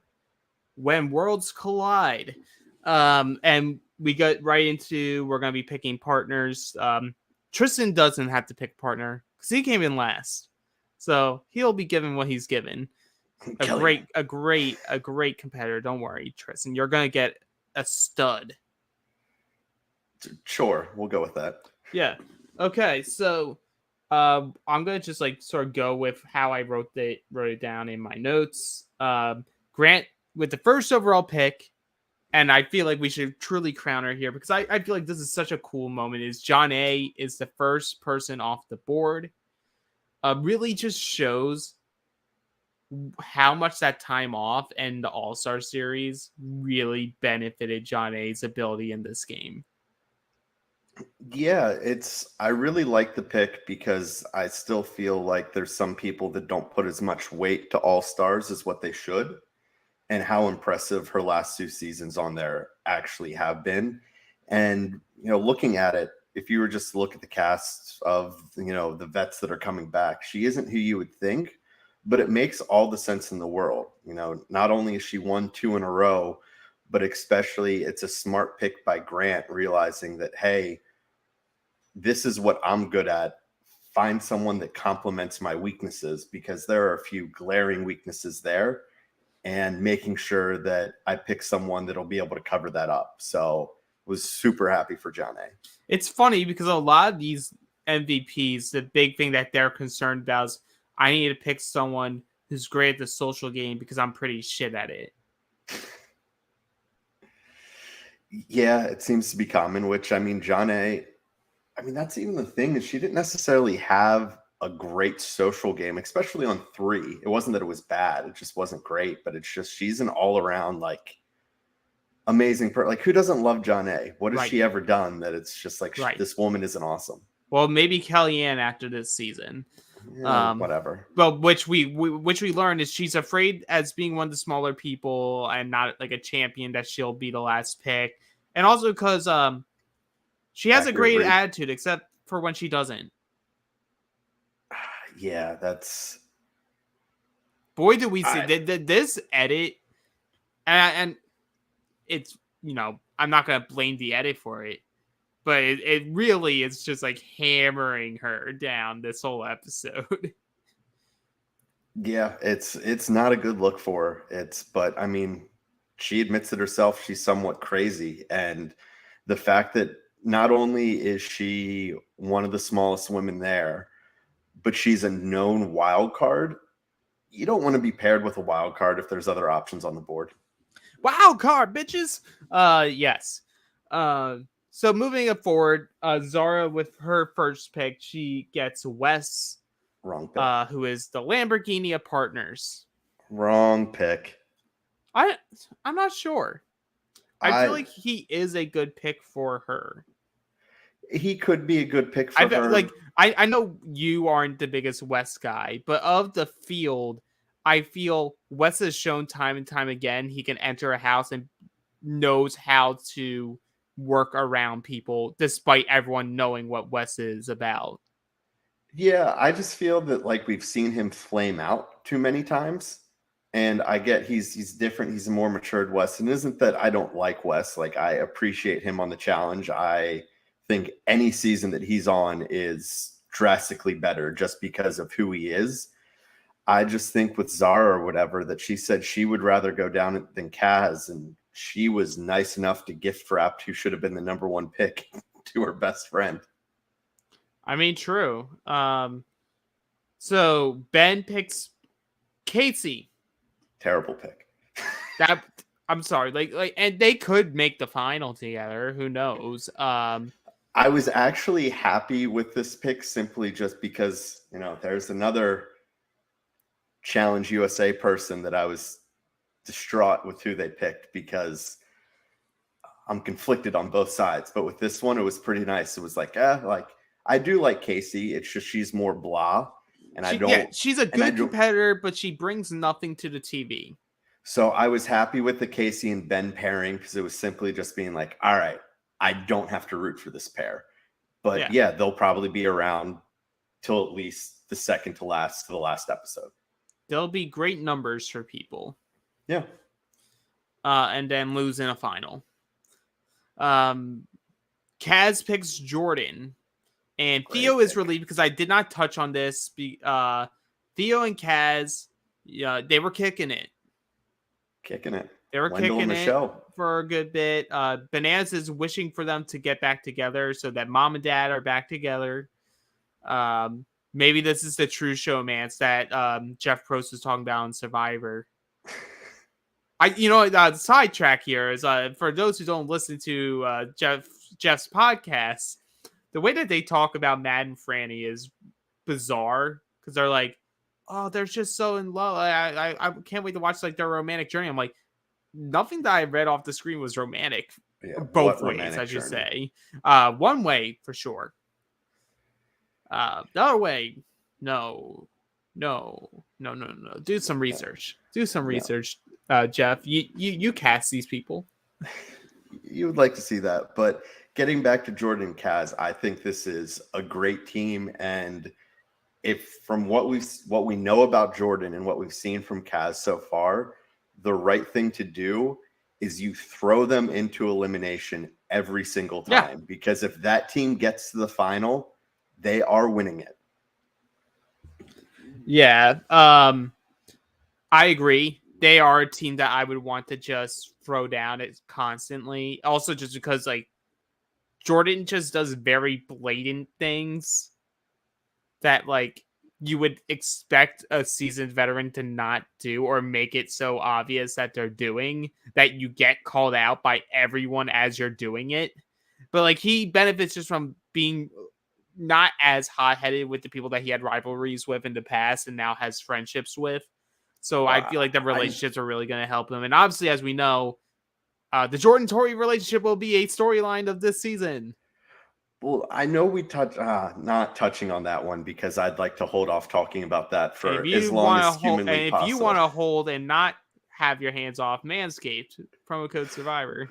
When Worlds Collide. And we got right into, we're going to be picking partners. Tristan doesn't have to pick a partner because he came in last. So he'll be given what he's given. A great competitor. Don't worry, Tristan. You're going to get a stud. Sure. We'll go with that. Yeah. Okay. So I'm going to just sort of go with how I wrote it down in my notes. Grant with the first overall pick. And I feel like we should truly crown her here because I feel like this is such a cool moment. Is John A is the first person off the board. Really just shows how much that time off and the All-Star Series really benefited John A's ability in this game. Yeah, I really like the pick because I still feel like there's some people that don't put as much weight to All-Stars as what they should. And how impressive her last 2 seasons on there actually have been. And, looking at it, if you were just to look at the cast of, the vets that are coming back, she isn't who you would think, but it makes all the sense in the world. Not only has she won 2 in a row, but especially it's a smart pick by Grant, realizing that, hey, this is what I'm good at. Find someone that complements my weaknesses because there are a few glaring weaknesses there. And making sure that I pick someone that'll be able to cover that up. So was super happy for John A. It's funny because a lot of these MVPs, the big thing that they're concerned about is I need to pick someone who's great at the social game because I'm pretty shit at it. Yeah, it seems to be common, which John A, that's even the thing is she didn't necessarily have a great social game, especially on 3. It wasn't that it was bad. It just wasn't great, but it's just, she's an all around, amazing person. Who doesn't love John A? What has she ever done that it's just this woman isn't awesome? Well, maybe Kellyanne after this season. Whatever. But which we learned is she's afraid as being one of the smaller people and not a champion that she'll be the last pick. And also because she has a great attitude, except for when she doesn't. Yeah, that's... Boy, do we see this edit, and it's, I'm not going to blame the edit for it, but it really is just hammering her down this whole episode. Yeah, it's not a good look for her. But she admits it herself. She's somewhat crazy. And the fact that not only is she one of the smallest women there, but she's a known wild card. You don't want to be paired with a wild card if there's other options on the board. Wild card, bitches. Yes. So moving up forward, Zara with her first pick, she gets Wes, wrong pick. Who is the Lamborghini of partners. Wrong pick. I'm not sure. I feel like he is a good pick for her. He could be a good pick for her. I know you aren't the biggest Wes guy, but of the field, I feel Wes has shown time and time again he can enter a house and knows how to work around people, despite everyone knowing what Wes is about. Yeah, I just feel that we've seen him flame out too many times. And I get he's different. He's a more matured Wes. And isn't that I don't like Wes. I appreciate him on the challenge. I think any season that he's on is drastically better just because of who he is. I just think with Zara or whatever that she said she would rather go down than Kaz, and she was nice enough to gift wrap who should have been the number 1 pick to her best friend. I mean, true. So Ben picks Casey. Terrible pick. I'm sorry, and they could make the final together. Who knows? I was actually happy with this pick simply just because, there's another Challenge USA person that I was distraught with who they picked because I'm conflicted on both sides. But with this one, it was pretty nice. It was I do like Casey. It's just she's more blah. And she's a good competitor, but she brings nothing to the TV. So I was happy with the Casey and Ben pairing because it was simply just being like, all right, I don't have to root for this pair. But yeah, they'll probably be around till at least the second to the last episode. There'll be great numbers for people. Yeah. And then lose in a final. Kaz picks Jordan. And great Theo pick. Is relieved because I did not touch on this. Theo and Kaz, they were kicking it. They were kicking it for a good bit. Bananas is wishing for them to get back together so that mom and dad are back together. Maybe this is the true showmance that Jeff Probst was talking about on Survivor. The sidetrack here is for those who don't listen to Jeff's podcast, the way that they talk about Matt and Franny is bizarre because they're like, oh, they're just so in love. I can't wait to watch their romantic journey. I'm like, nothing that I read off the screen was romantic. Yeah, both ways, I should say. One way for sure. The other way, no. Do some research. Jeff. You cast these people. You would like to see that, but getting back to Jordan and Kaz, I think this is a great team, and if from what we know about Jordan and what we've seen from Kaz so far, the right thing to do is you throw them into elimination every single time. Yeah. Because if that team gets to the final, they are winning it. Yeah. I agree. They are a team that I would want to just throw down it constantly. Also just because Jordan just does very blatant things that you would expect a seasoned veteran to not do or make it so obvious that they're doing that you get called out by everyone as you're doing it. But he benefits just from being not as hot-headed with the people that he had rivalries with in the past and now has friendships with. So I feel like the relationships are really going to help them. And obviously, as we know, the Jordan-Tori relationship will be a storyline of this season. Well, I know we not touching on that one because I'd like to hold off talking about that for as long as humanly possible. If you want to hold and not have your hands off, Manscaped, promo code Survivor.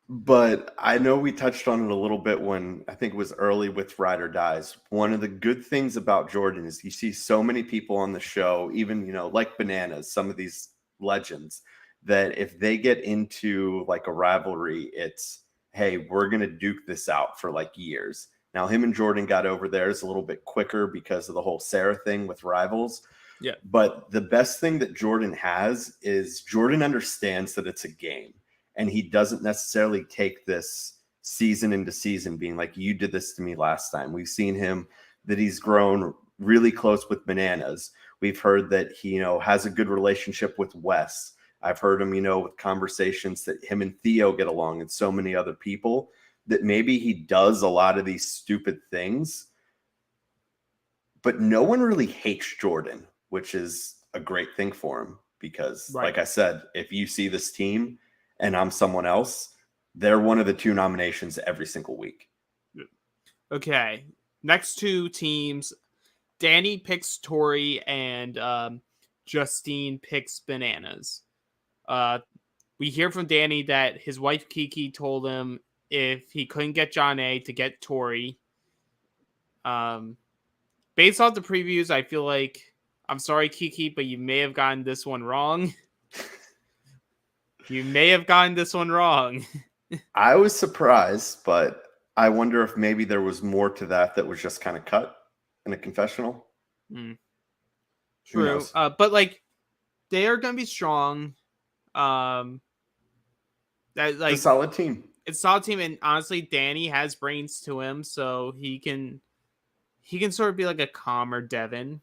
But I know we touched on it a little bit when I think it was early with Ride or Dies. One of the good things about Jordan is you see so many people on the show, even, like Bananas, some of these legends, that if they get into a rivalry, it's, hey, we're going to duke this out for years. Now, him and Jordan got over theirs a little bit quicker because of the whole Sarah thing with rivals. Yeah. But the best thing that Jordan has is Jordan understands that it's a game. And he doesn't necessarily take this season into season being like, you did this to me last time. We've seen him that he's grown really close with Bananas. We've heard that he, has a good relationship with Wes. I've heard him, with conversations that him and Theo get along and so many other people that maybe he does a lot of these stupid things, but no one really hates Jordan, which is a great thing for him because like I said, if you see this team and I'm someone else, they're one of the two nominations every single week. Okay. Next two teams, Danny picks Tori and Justine picks Bananas. We hear from Danny that his wife Kiki told him if he couldn't get John A to get Tori. Based off the previews, I feel like, I'm sorry, Kiki, but you may have gotten this one wrong. I was surprised, but I wonder if maybe there was more to that was just kind of cut in a confessional. True. But they are going to be strong. It's a solid team. It's a solid team, and honestly, Danny has brains to him, so he can he can sort of be like a calmer Devin.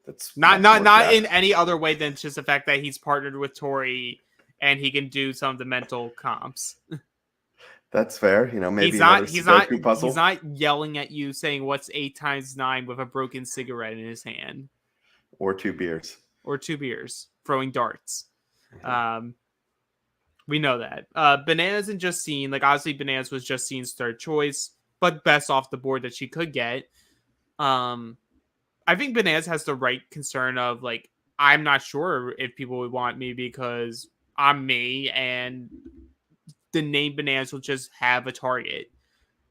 That's not in any other way than just the fact that he's partnered with Tori and he can do some of the mental comps. That's fair. Maybe he's another not puzzle. He's not yelling at you saying what's 8 times 9 with a broken cigarette in his hand. Or 2 beers. Throwing darts. We know that. Bananas and Justine, like obviously Bananas was Justine's third choice, but best off the board that she could get. I think Bananas has the right concern of like, I'm not sure if people would want me because I'm me and the name Bananas will just have a target.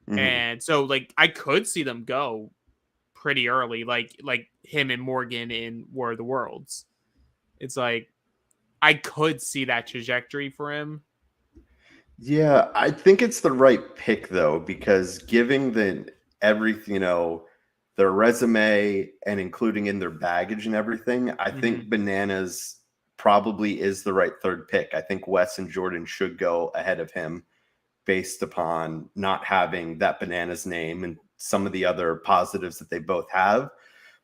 Mm-hmm. And so like I could see them go pretty early, like him and Morgan in War of the Worlds. It's like I could see that trajectory for him. Yeah, I think it's the right pick though, because giving everything, their resume and including in their baggage and everything, I think Bananas probably is the right third pick. I think Wes and Jordan should go ahead of him based upon not having that Bananas name and some of the other positives that they both have.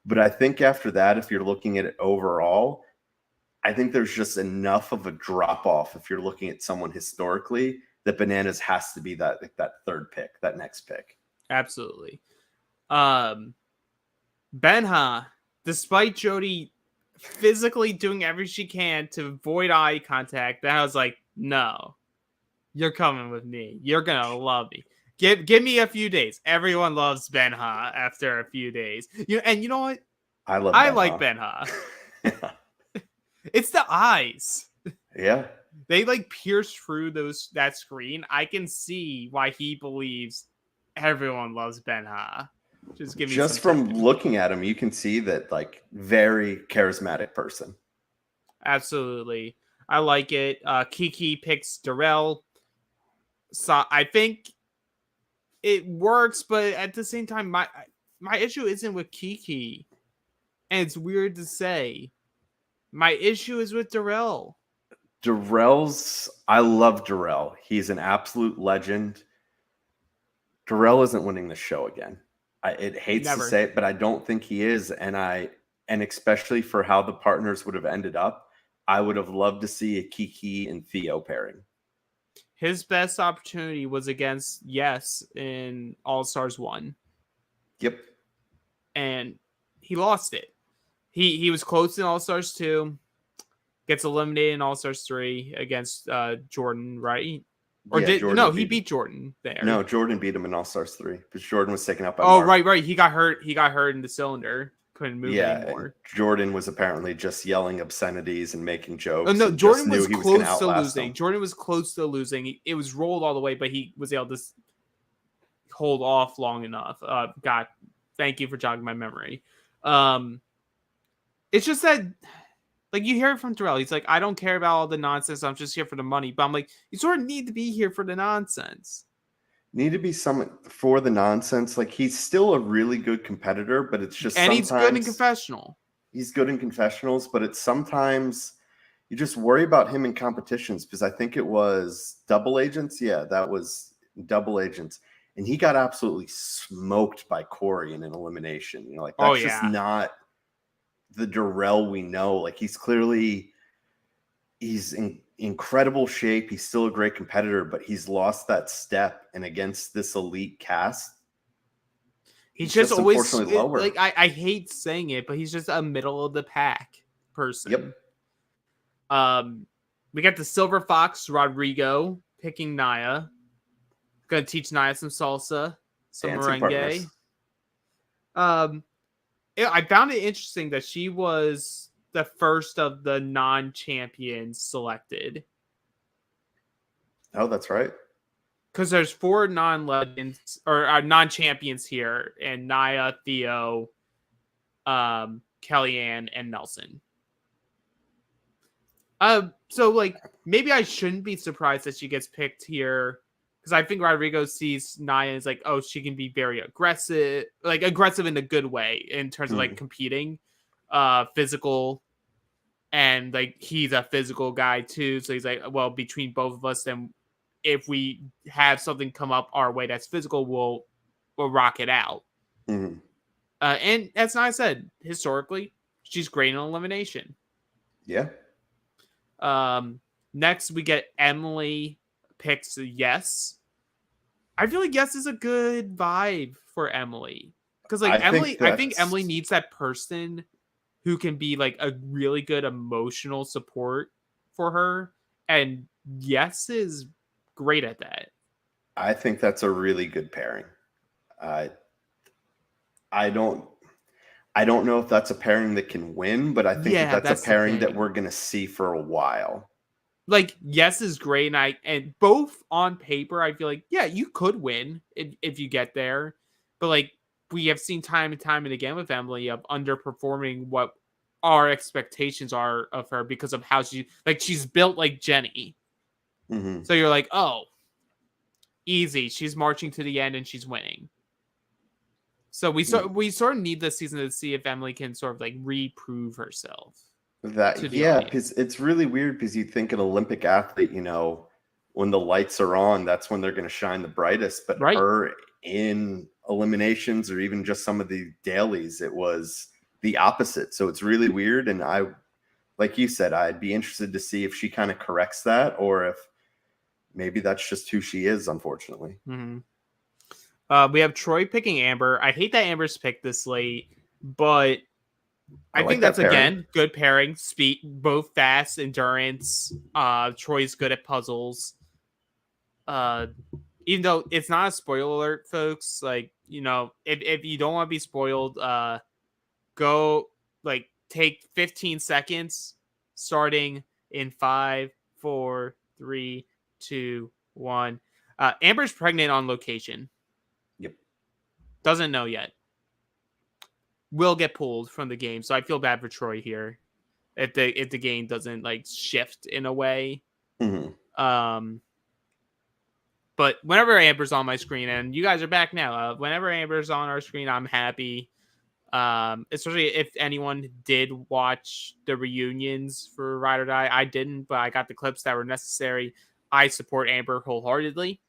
But I think after that, if you're looking at it overall, I think there's just enough of a drop off if you're looking at someone historically that Bananas has to be that third pick, that next pick. Absolutely. Benha, despite Jody physically doing everything she can to avoid eye contact, Benha was like, no, you're coming with me. You're going to love me. Give me a few days. Everyone loves Benha after a few days. And you know what? I like Benha. Yeah. It's the eyes. Yeah. They like pierce through that screen. I can see why he believes everyone loves Benha. Just from looking at him, you can see that like very charismatic person. Absolutely. I like it. Kiki picks Darrell. So I think it works, but at the same time, my issue isn't with Kiki. And it's weird to say. My issue is with Darrell. I love Darrell. He's an absolute legend. Darrell isn't winning the show again. It hates to say it, but I don't think he is. And especially for how the partners would have ended up, I would have loved to see a Kiki and Theo pairing. His best opportunity was against Yes in All-Stars 1. Yep. And he lost it. He was close in All-Stars 2. Gets eliminated in All-Stars 3 against Jordan, right? Or Jordan he beat Jordan there. No, Jordan beat him in All-Stars 3 because Jordan was taken out by Mark. Right. He got hurt in the cylinder. Couldn't move anymore. Jordan was apparently just yelling obscenities and making jokes. Oh, no, Jordan was close to losing. Jordan was close to losing. It was rolled all the way, but he was able to hold off long enough. God, thank you for jogging my memory. It's just that, like, you hear it from Darrell. He's like, I don't care about all the nonsense. I'm just here for the money. But I'm like, you sort of need to be here for the nonsense. Need to be someone for the nonsense. Like, he's still a really good competitor, but it's just he's good in confessional. He's good in confessionals, but it's sometimes you just worry about him in competitions because I think it was Double Agents. Yeah, that was Double Agents. And he got absolutely smoked by Corey in an elimination. That's just not the Darrell we know. Like, he's in incredible shape. He's still a great competitor, but he's lost that step. And against this elite cast, he's just always lower. Like, I hate saying it, but he's just a middle of the pack person. Yep. We got the Silver Fox Rodrigo picking Naya. Gonna teach Naya some salsa, some merengue. I found it interesting that she was the first of the non-champions selected. Oh, that's right. Because there's 4 non-legends or non-champions here, and Naya, Theo, Kellyanne, and Nelson. So like maybe I shouldn't be surprised that she gets picked here. Because I think Rodrigo sees Naya and is like, oh, she can be very aggressive, like aggressive in a good way in terms of like competing, physical, and like he's a physical guy too. So he's like, well, between both of us, then if we have something come up our way that's physical, we'll will rock it out. Mm-hmm. And as I said, historically, she's great in elimination. Yeah. Next, we get Emily picks Yes. I feel like Yes is a good vibe for Emily. Because like I think Emily needs that person who can be like a really good emotional support for her. And Yes is great at that. I think that's a really good pairing. I don't know if that's a pairing that can win, but I think that's a pairing that we're going to see for a while. Like, Yes is great, and both on paper, I feel like, yeah, you could win if you get there. But like, we have seen time and time and again with Emily of underperforming what our expectations are of her because of how she's built like Jenny. Mm-hmm. So you're like, oh, easy. She's marching to the end and she's winning. So we sort of need this season to see if Emily can sort of like reprove herself. Because it's really weird because you think an Olympic athlete, you know, when the lights are on, that's when they're going to shine the brightest. But her in eliminations or even just some of the dailies, it was the opposite. So it's really weird. And like you said, I'd be interested to see if she kind of corrects that or if maybe that's just who she is, unfortunately. Mm-hmm. We have Troy picking Amber. I hate that Amber's picked this late, but I think that's again good pairing. Speed, both fast, endurance. Troy's good at puzzles. Even though it's not a spoiler alert, folks. Like, you know, if you don't want to be spoiled, go like take 15 seconds, starting in 5, 4, 3, 2, 1. Amber's pregnant on location. Yep. Doesn't know yet. Will get pulled from the game, so I feel bad for Troy here if the game doesn't like shift in a way. Mm-hmm. But whenever Amber's on my screen, and you guys are back now, whenever Amber's on our screen, I'm happy. Especially if anyone did watch the reunions for Ride or Die. I didn't, but I got the clips that were necessary. I support Amber wholeheartedly.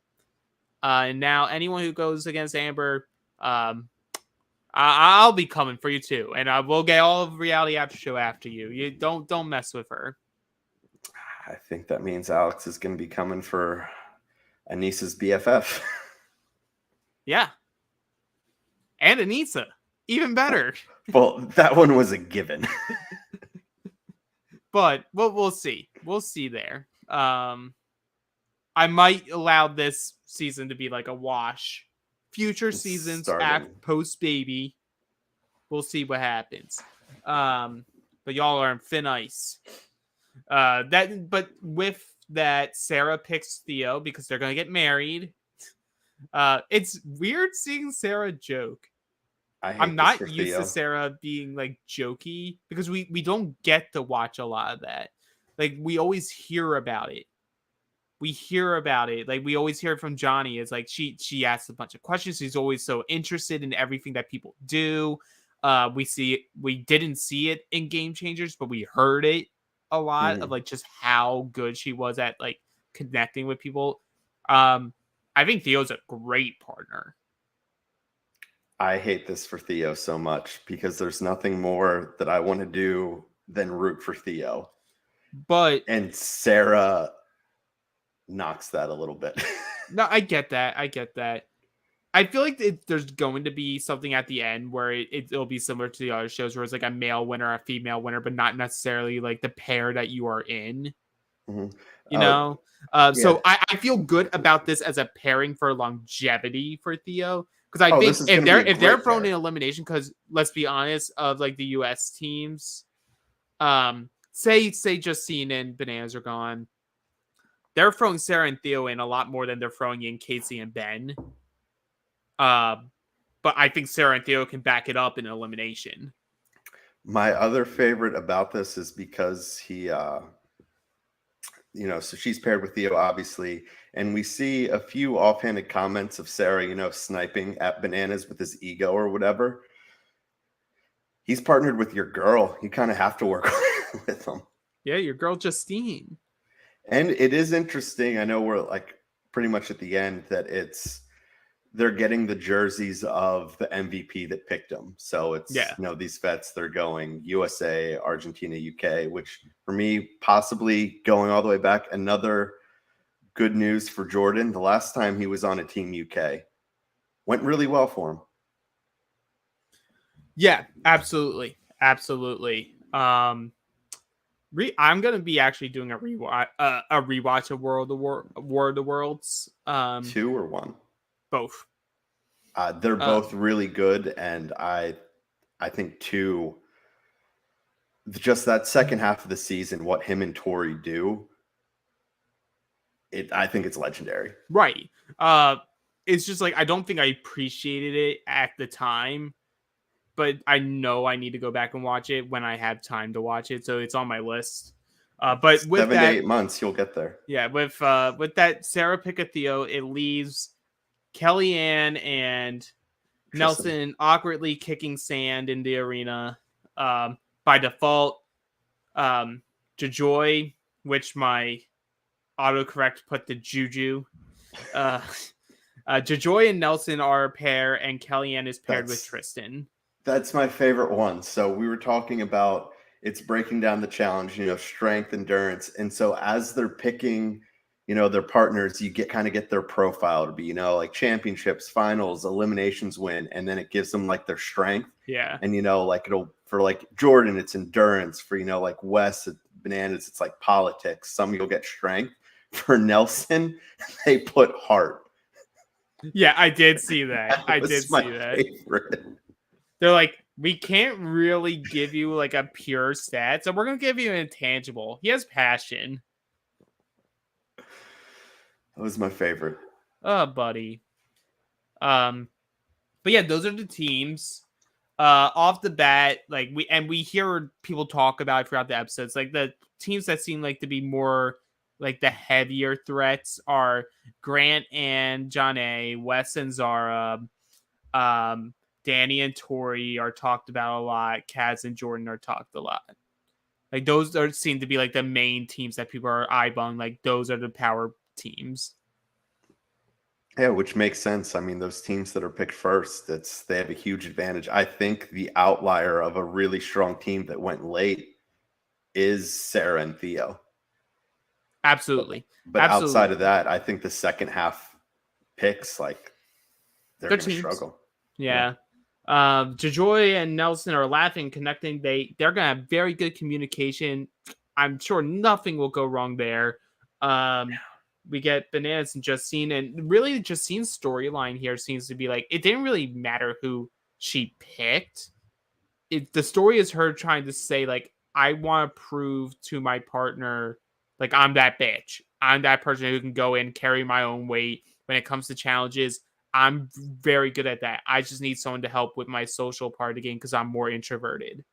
And now anyone who goes against Amber, I'll be coming for you too, and I will get all of Reality After Show after you. You don't mess with her. I think that means Alex is going to be coming for Anissa's BFF. Yeah, and Anissa, even better. Well, that one was a given. But we'll see. We'll see there. I might allow this season to be like a wash. Future seasons post baby, we'll see what happens. But y'all are on thin ice. But with that, Sarah picks Theo because they're gonna get married. It's weird seeing Sarah joke. I'm not used to Sarah being like jokey because we don't get to watch a lot of that. Like, we always hear about it. Like, we always hear it from Johnny. It's like she asks a bunch of questions. She's always so interested in everything that people do. We didn't see it in Game Changers, but we heard it a lot of like just how good she was at like connecting with people. I think Theo's a great partner. I hate this for Theo so much because there's nothing more that I want to do than root for Theo. And Sarah knocks that a little bit. No, I get that. I feel like there's going to be something at the end where it'll be similar to the other shows where it's like a male winner, a female winner, but not necessarily like the pair that you are in. Mm-hmm. You know? So I feel good about this as a pairing for longevity for Theo. Because I think if they're thrown in elimination, because let's be honest, of like the US teams, say Justine and Bananas are gone, they're throwing Sarah and Theo in a lot more than they're throwing in Casey and Ben. But I think Sarah and Theo can back it up in elimination. My other favorite about this is because he, so she's paired with Theo, obviously, and we see a few offhanded comments of Sarah, sniping at Bananas with his ego or whatever. He's partnered with your girl. You kind of have to work with him. Yeah, your girl Justine. And it is interesting. I know we're like pretty much at the end that it's they're getting the jerseys of the MVP that picked them. So it's, these vets, they're going USA, Argentina, UK, which for me, possibly going all the way back. Another good news for Jordan. The last time he was on a Team UK went really well for him. Yeah, absolutely. Absolutely. I'm going to be actually doing a rewatch of War of the Worlds. 2 or 1? Both. They're both really good, and I think 2, just that second half of the season, what him and Tori do, I think it's legendary. Right. It's just like I don't think I appreciated it at the time, but I know I need to go back and watch it when I have time to watch it, so it's on my list. But with 7 to 8 months, you'll get there. Yeah, with that Sarah Picatio, it leaves Kellyanne and Nelson awkwardly kicking sand in the arena. By default, Joy, which my autocorrect put the Juju. Joy and Nelson are a pair, and Kellyanne is paired with Tristan. That's my favorite one. So we were talking about it's breaking down the challenge, strength, endurance. And so as they're picking, their partners, you get their profile to be, like championships, finals, eliminations win. And then it gives them like their strength. Yeah. And, for like Jordan, it's endurance. For, like Wes, Bananas, it's like politics. Some you'll get strength. For Nelson, they put heart. Yeah, I did see that. I did see that. Favorite. They're like, we can't really give you like a pure stat, so we're gonna give you an intangible. He has passion. That was my favorite. Oh, buddy. But yeah, those are the teams. Off the bat, like we hear people talk about it throughout the episodes. Like the teams that seem like to be more like the heavier threats are Grant and John A, Wes and Zara, Danny and Tori are talked about a lot. Kaz and Jordan are talked a lot. Like those seem to be like the main teams that people are eyeballing. Like those are the power teams. Yeah, which makes sense. I mean, those teams that are picked first, they have a huge advantage. I think the outlier of a really strong team that went late is Sarah and Theo. Absolutely. But outside of that, I think the second half picks, like, they're going to struggle. Yeah. Joy and Nelson are laughing, connecting. They're going to have very good communication. I'm sure nothing will go wrong there. We get Bananas and Justine, and really Justine's storyline here seems to be like, it didn't really matter who she picked. The story is her trying to say, like, I want to prove to my partner, like, I'm that bitch. I'm that person who can go in, carry my own weight when it comes to challenges. I'm very good at that. I just need someone to help with my social part of the game because I'm more introverted.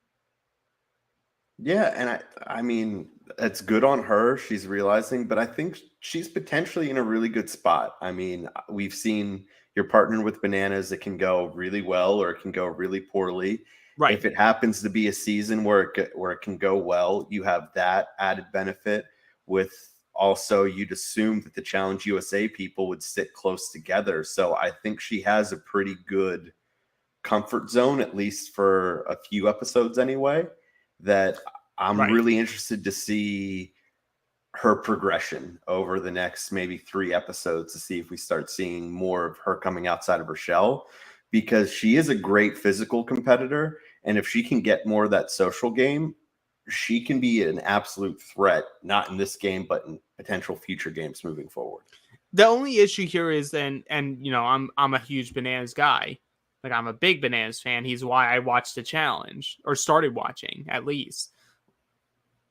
Yeah, and I mean, it's good on her. She's realizing, but I think she's potentially in a really good spot. I mean, we've seen your partner with Bananas. It can go really well or it can go really poorly. Right. If it happens to be a season where it can go well, you have that added benefit. With also, you'd assume that the Challenge USA people would sit close together. So I think she has a pretty good comfort zone, at least for a few episodes anyway, that I'm really interested to see her progression over the next maybe 3 episodes to see if we start seeing more of her coming outside of her shell, because she is a great physical competitor. And if she can get more of that social game, she can be an absolute threat, not in this game, but in potential future games moving forward. The only issue here is, and I'm a huge Bananas guy. Like, I'm a big Bananas fan. He's why I watched the challenge, or started watching, at least.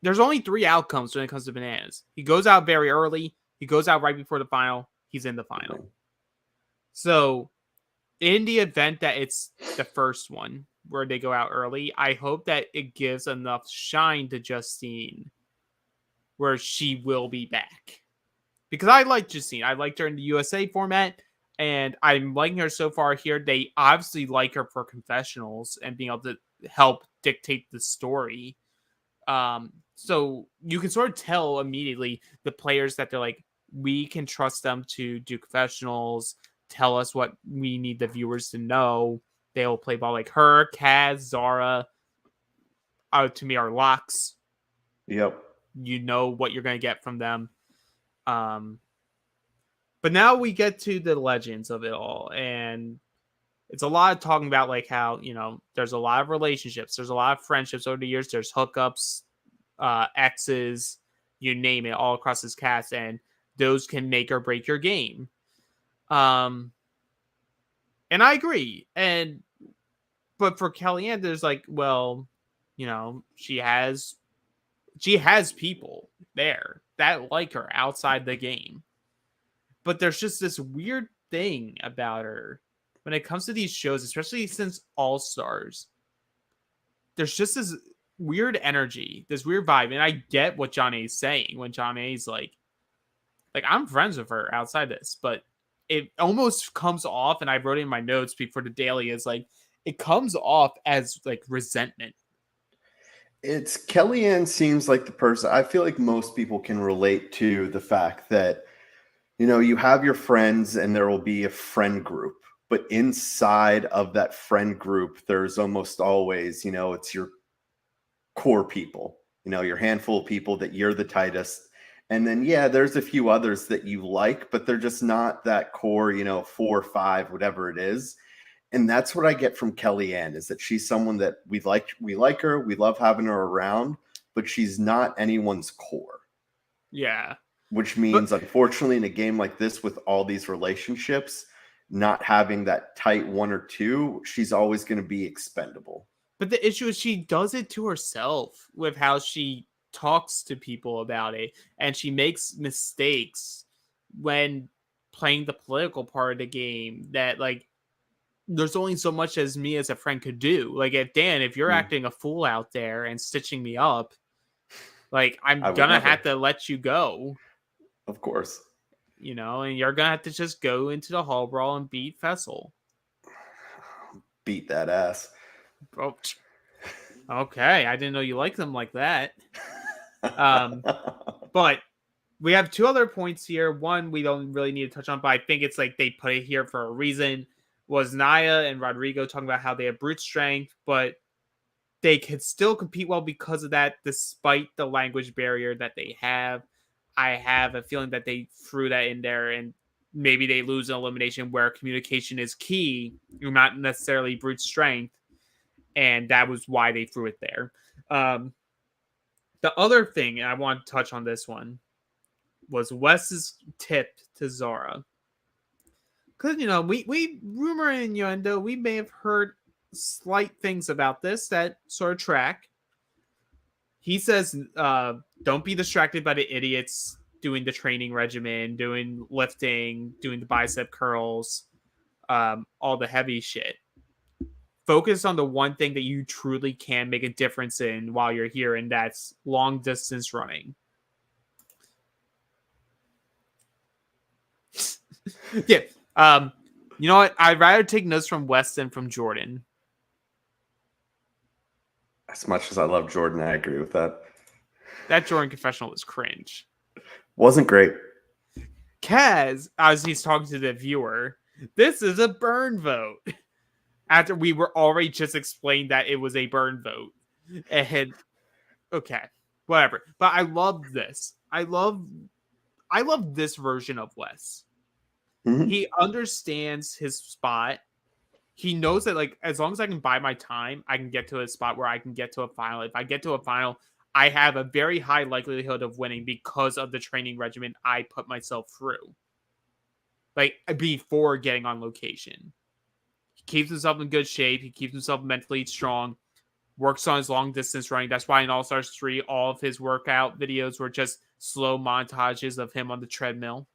There's only 3 outcomes when it comes to Bananas. He goes out very early. He goes out right before the final. He's in the final. Okay. So, in the event that it's the first one where they go out early, I hope that it gives enough shine to Justine where she will be back. Because I like Justine. I liked her in the USA format, and I'm liking her so far here. They obviously like her for confessionals and being able to help dictate the story. So you can sort of tell immediately the players that they're like, we can trust them to do confessionals, tell us what we need the viewers to know. They'll play ball like her, Kaz, Zara, to me are locks. Yep. You know what you're going to get from them. But now we get to the legends of it all. And it's a lot of talking about like how, there's a lot of relationships. There's a lot of friendships over the years. There's hookups, exes, you name it, all across this cast. And those can make or break your game. And I agree. But for Kellyanne, there's like, well, she has people there that like her outside the game. But there's just this weird thing about her when it comes to these shows, especially since All Stars. There's just this weird energy, this weird vibe. And I get what John A is saying when John A's like I'm friends with her outside this, but it almost comes off, and I wrote it in my notes before the daily, is like, it comes off as like resentment. It's Kellyanne seems like the person, I feel like most people can relate to the fact that, you have your friends and there will be a friend group, but inside of that friend group, there's almost always, it's your core people, your handful of people that you're the tightest. And then, there's a few others that you like, but they're just not that core, 4 or 5, whatever it is. And that's what I get from Kellyanne, is that she's someone that we like her, we love having her around, but she's not anyone's core. Yeah. Which means, unfortunately, in a game like this with all these relationships, not having that tight 1 or 2, she's always going to be expendable. But the issue is she does it to herself with how she talks to people about it, and she makes mistakes when playing the political part of the game that, like, there's only so much as me as a friend could do. Like, if you're acting a fool out there and stitching me up, like, I'm gonna have to let you go. Of course. And you're gonna have to just go into the hall brawl and beat Fessel. Beat that ass. Oh, okay, I didn't know you liked them like that. But we have 2 other points here. One we don't really need to touch on, but I think it's like they put it here for a reason. Was Naya and Rodrigo talking about how they have brute strength, but they could still compete well because of that, despite the language barrier that they have. I have a feeling that they threw that in there, and maybe they lose an elimination where communication is key, not necessarily brute strength, and that was why they threw it there. The other thing, and I want to touch on this one, was Wes's tip to Zara. Because, we rumor and innuendo, we may have heard slight things about this that sort of track. He says, don't be distracted by the idiots doing the training regimen, doing lifting, doing the bicep curls, all the heavy shit. Focus on the one thing that you truly can make a difference in while you're here, and that's long distance running. Yeah. You know what? I'd rather take notes from Wes than from Jordan. As much as I love Jordan, I agree with that. That Jordan confessional was cringe. Wasn't great. Kaz, as he's talking to the viewer, this is a burn vote. After we were already just explained that it was a burn vote. And okay, whatever. But I love this. I love this version of Wes. Mm-hmm. He understands his spot. He knows that, like, as long as I can buy my time, I can get to a spot where I can get to a final. If I get to a final, I have a very high likelihood of winning because of the training regimen I put myself through. Like, before getting on location. He keeps himself in good shape. He keeps himself mentally strong. Works on his long distance running. That's why in All Stars 3, all of his workout videos were just slow montages of him on the treadmill.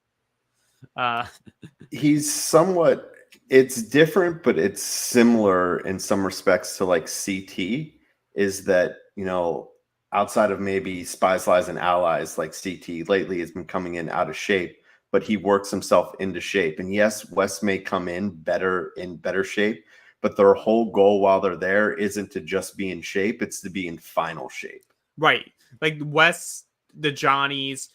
He's somewhat, it's different, but it's similar in some respects to like CT, is that, outside of maybe Spies, Lies, and Allies, like CT lately has been coming in out of shape, but he works himself into shape. And yes, Wes may come in better shape, but their whole goal while they're there isn't to just be in shape, it's to be in final shape. Right. Like Wes, the Johnnies,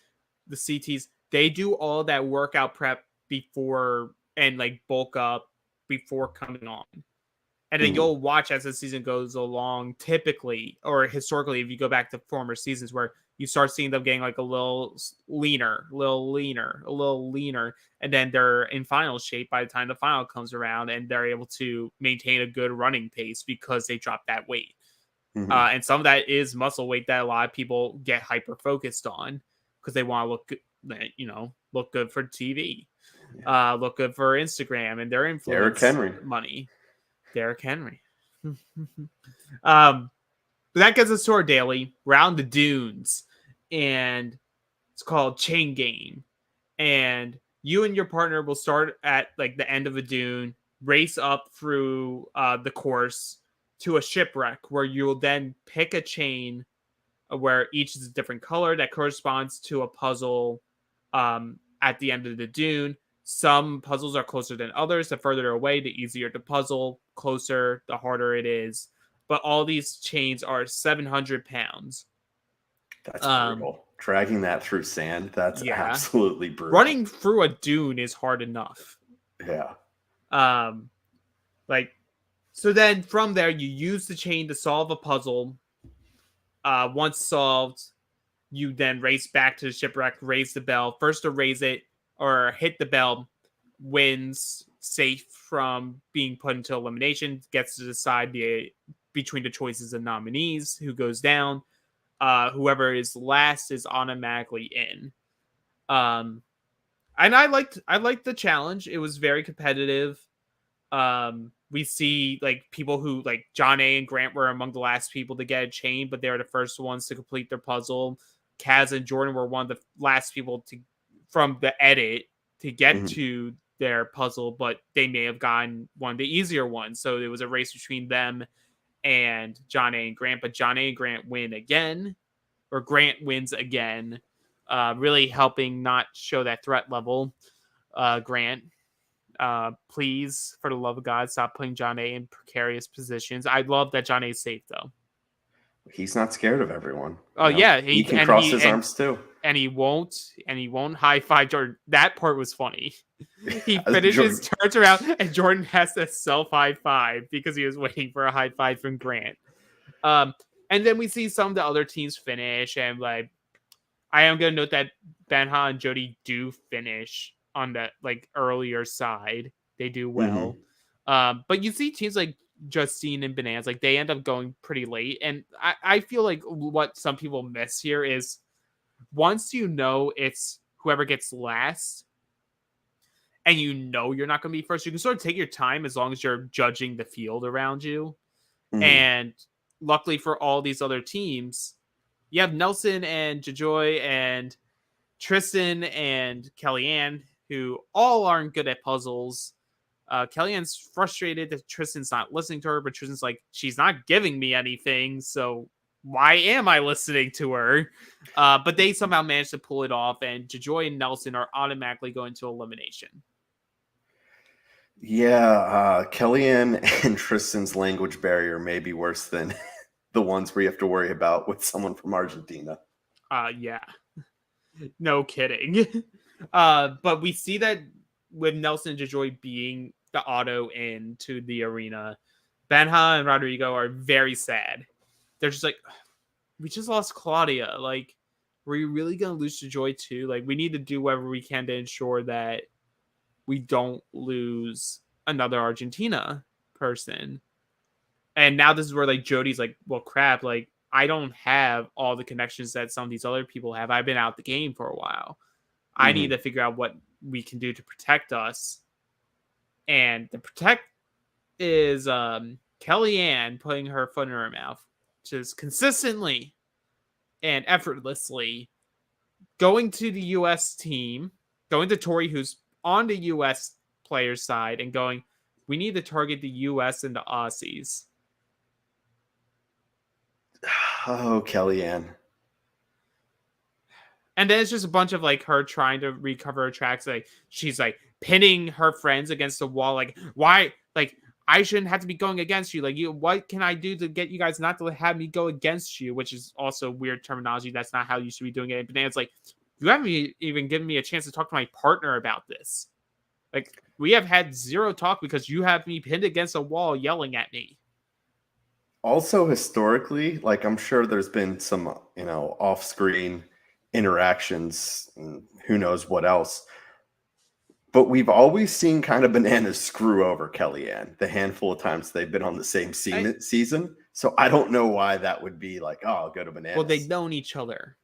the CTs, they do all that workout prep before and like bulk up before coming on. And then you'll watch as the season goes along, typically, or historically, if you go back to former seasons where you start seeing them getting like a little leaner, and then they're in final shape by the time the final comes around, and they're able to maintain a good running pace because they dropped that weight. And some of that is muscle weight that a lot of people get hyper focused on because they want to look good, look good for TV, look good for Instagram and their influence money. Derrick Henry. That gets us to our daily. We're out in the dunes, and it's called Chain Game. And you and your partner will start at like the end of a dune, race up through the course to a shipwreck where you will then pick a chain where each is a different color that corresponds to a puzzle at the end of the dune. Some puzzles are closer than others. The further away, the easier the puzzle. Closer, the harder it is. But all these chains are 700 pounds. That's brutal. Dragging that through sand, that's absolutely brutal. Running through a dune is hard enough. Yeah. So then from there, you use the chain to solve a puzzle. Once solved, you then race back to the shipwreck, raise the bell. First to raise it or hit the bell wins, safe from being put into elimination, gets to decide between the choices of nominees who goes down. Whoever is last is automatically in. And I liked the challenge. It was very competitive. We see like people who like John A and Grant were among the last people to get a chain, but they were the first ones to complete their puzzle. Kaz and Jordan were one of the last people from the edit to get to their puzzle, but they may have gotten one of the easier ones. So it was a race between them and John A and Grant, but John A and Grant win again, or Grant wins again, really helping not show that threat level. Grant, please, for the love of God, stop putting John A in precarious positions. I love that John A is safe though. He's not scared of everyone. Oh yeah, he can cross his arms too. And he won't high five Jordan. That part was funny. He finishes, turns around, and Jordan has to self high five because he was waiting for a high five from Grant. And then we see some of the other teams finish, and like I am gonna note that Benha and Jody do finish on the like earlier side. They do well. But you see teams like Justine and Bananas, like they end up going pretty late. And I feel like what some people miss here is once you know it's whoever gets last and you know you're not going to be first, you can sort of take your time as long as you're judging the field around you. And luckily for all these other teams, you have Nelson and Jajoy and Tristan and Kellyanne, who all aren't good at puzzles. Kellyanne's frustrated that Tristan's not listening to her, but Tristan's like, she's not giving me anything, so why am I listening to her? But they somehow managed to pull it off, and Jajoy and Nelson are automatically going to elimination. Yeah, Kellyanne and Tristan's language barrier may be worse than the ones where you have to worry about with someone from Argentina. Yeah. No kidding. But we see that with Nelson and Jajoy being the auto into the arena, Benha and Rodrigo are very sad. They're just like, we just lost Claudia. Like, were you really going to lose Jajoy too? Like, we need to do whatever we can to ensure that we don't lose another Argentina person. And now this is where like Jody's like, well, crap, like I don't have all the connections that some of these other people have. I've been out the game for a while. I need to figure out what we can do to protect us. And the protect is Kellyanne putting her foot in her mouth, just consistently and effortlessly going to the U.S. team, going to Tori, who's on the U.S. player's side, and going, we need to target the U.S. and the Aussies. Oh, Kellyanne. And then it's just a bunch of like her trying to recover her tracks. Like she's like pinning her friends against the wall. Like, why? Like, I shouldn't have to be going against you. Like, what can I do to get you guys not to have me go against you? Which is also weird terminology. That's not how you should be doing it. But then it's like, you haven't even given me a chance to talk to my partner about this. Like, we have had zero talk because you have me pinned against a wall yelling at me. Also, historically, like I'm sure there's been some, off-screen interactions and who knows what else. But we've always seen kind of Bananas screw over Kellyanne the handful of times they've been on the same season. So I don't know why that would be like, oh, I'll go to Bananas. Well, they've known each other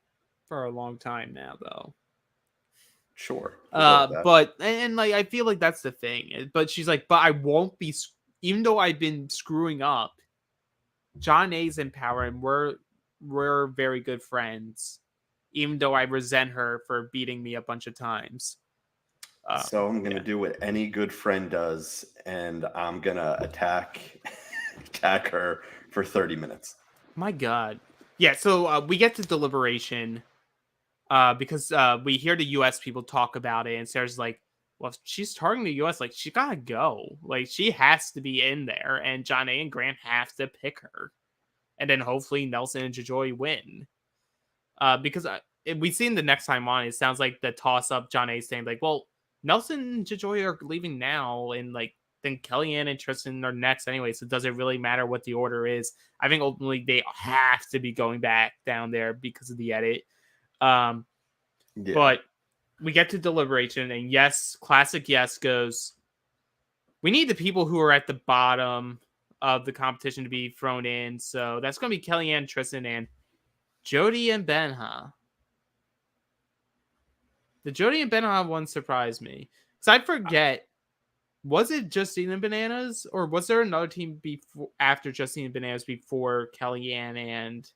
for a long time now, though. Sure. But like I feel like that's the thing. But she's like, but I won't be, even though I've been screwing up. John A's in power, and we're very good friends, even though I resent her for beating me a bunch of times. So I'm gonna do what any good friend does, and I'm gonna attack her for 30 minutes. My God. Yeah, so we get to Deliberation because we hear the U.S. people talk about it, and Sarah's like, well, she's targeting the U.S. Like, she gotta go. Like, she has to be in there, and John A and Grant have to pick her. And then hopefully Nelson and JoJo win. Because we seen the next time on, it sounds like the toss-up, John A saying, like, well, Nelson and JoJo are leaving now, and, like, then Kellyanne and Tristan are next anyway, so does it really matter what the order is? I think ultimately they have to be going back down there because of the edit. But we get to Deliberation, and yes, classic yes goes, we need the people who are at the bottom of the competition to be thrown in. So that's going to be Kellyanne, Tristan, and Jody and Benha. The Jody and Benha one surprised me. Because I forget, was it Justine and Bananas? Or was there another team before, after Justine and Bananas before Kellyanne and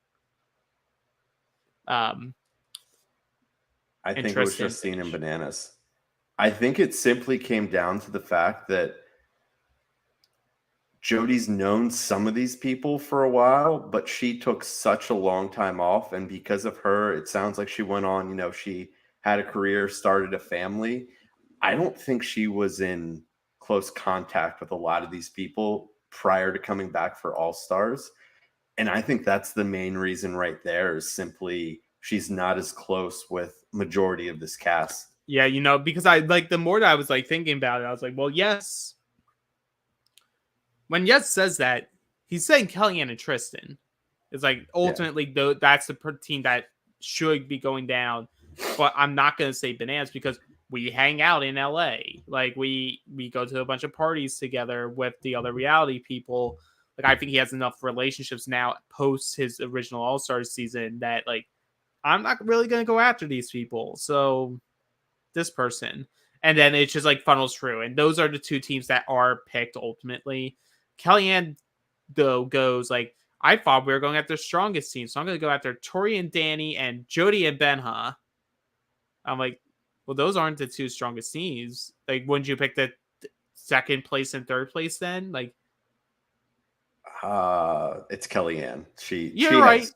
I think it was Justine and Bananas. I think it simply came down to the fact that Jody's known some of these people for a while, but she took such a long time off. And because of her, it sounds like she went on, she had a career, started a family. I don't think she was in close contact with a lot of these people prior to coming back for All-Stars. And I think that's the main reason right there is simply she's not as close with majority of this cast. Yeah, because I like the more that I was like thinking about it, I was like, well, yes. When Yes says that, he's saying Kellyanne and Tristan. It's like ultimately that's the team that should be going down. But I'm not going to say Bananas because we hang out in LA. Like we go to a bunch of parties together with the other reality people. Like I think he has enough relationships now post his original All-Stars season that like I'm not really going to go after these people. So this person. And then it just like funnels through. And those are the two teams that are picked ultimately. Kellyanne, though, goes like, I thought we were going after the strongest team. So I'm going to go after Tori and Danny and Jody and Benha. I'm like, well, those aren't the two strongest teams. Like, wouldn't you pick the second place and third place then? Like, it's Kellyanne. You're right.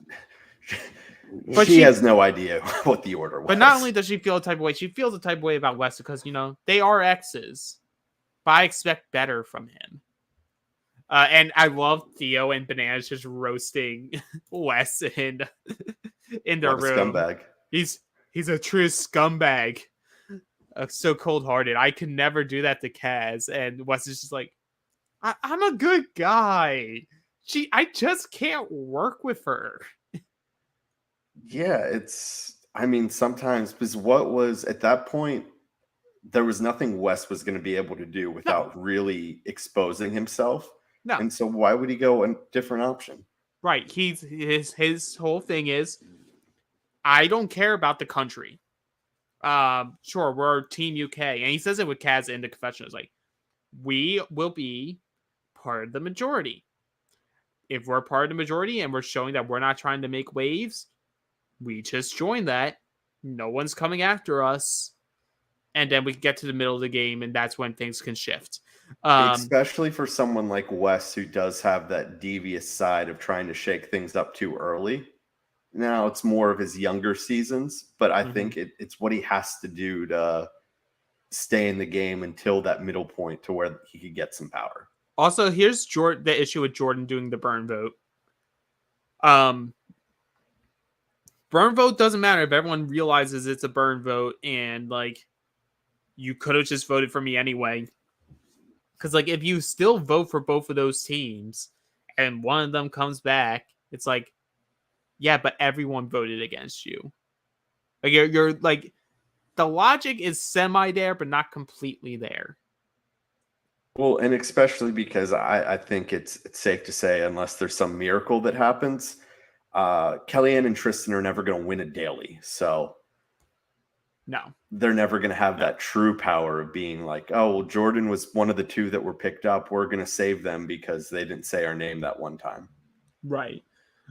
She has no idea what the order was. But not only does she feel a type of way, she feels a type of way about Wes because, they are exes. But I expect better from him. And I love Theo and Bananas just roasting Wes in their room. Scumbag. He's a true scumbag. So cold-hearted. I could never do that to Kaz. And Wes is just like, I'm a good guy. I just can't work with her. Yeah, sometimes because what was at that point, there was nothing Wes was going to be able to do without really exposing himself. No. And so why would he go a different option? Right. His whole thing is, I don't care about the country. Sure, we're Team UK. And he says it with Kaz in the confession. It's like, we will be part of the majority. If we're part of the majority and we're showing that we're not trying to make waves, we just join that. No one's coming after us. And then we get to the middle of the game, and that's when things can shift. Especially for someone like Wes, who does have that devious side of trying to shake things up too early. Now it's more of his younger seasons, but I think it's what he has to do to stay in the game until that middle point to where he could get some power. Also, here's the issue with Jordan doing the burn vote. Burn vote doesn't matter if everyone realizes it's a burn vote and like you could have just voted for me anyway. Because like if you still vote for both of those teams and one of them comes back, it's like, yeah, but everyone voted against you. Like you're like, the logic is semi there, but not completely there. Well, and especially because I think it's safe to say, unless there's some miracle that happens, Kellyanne and Tristan are never going to win a daily. So no, they're never going to have that true power of being like, oh, well, Jordan was one of the two that were picked up. We're going to save them because they didn't say our name that one time. Right.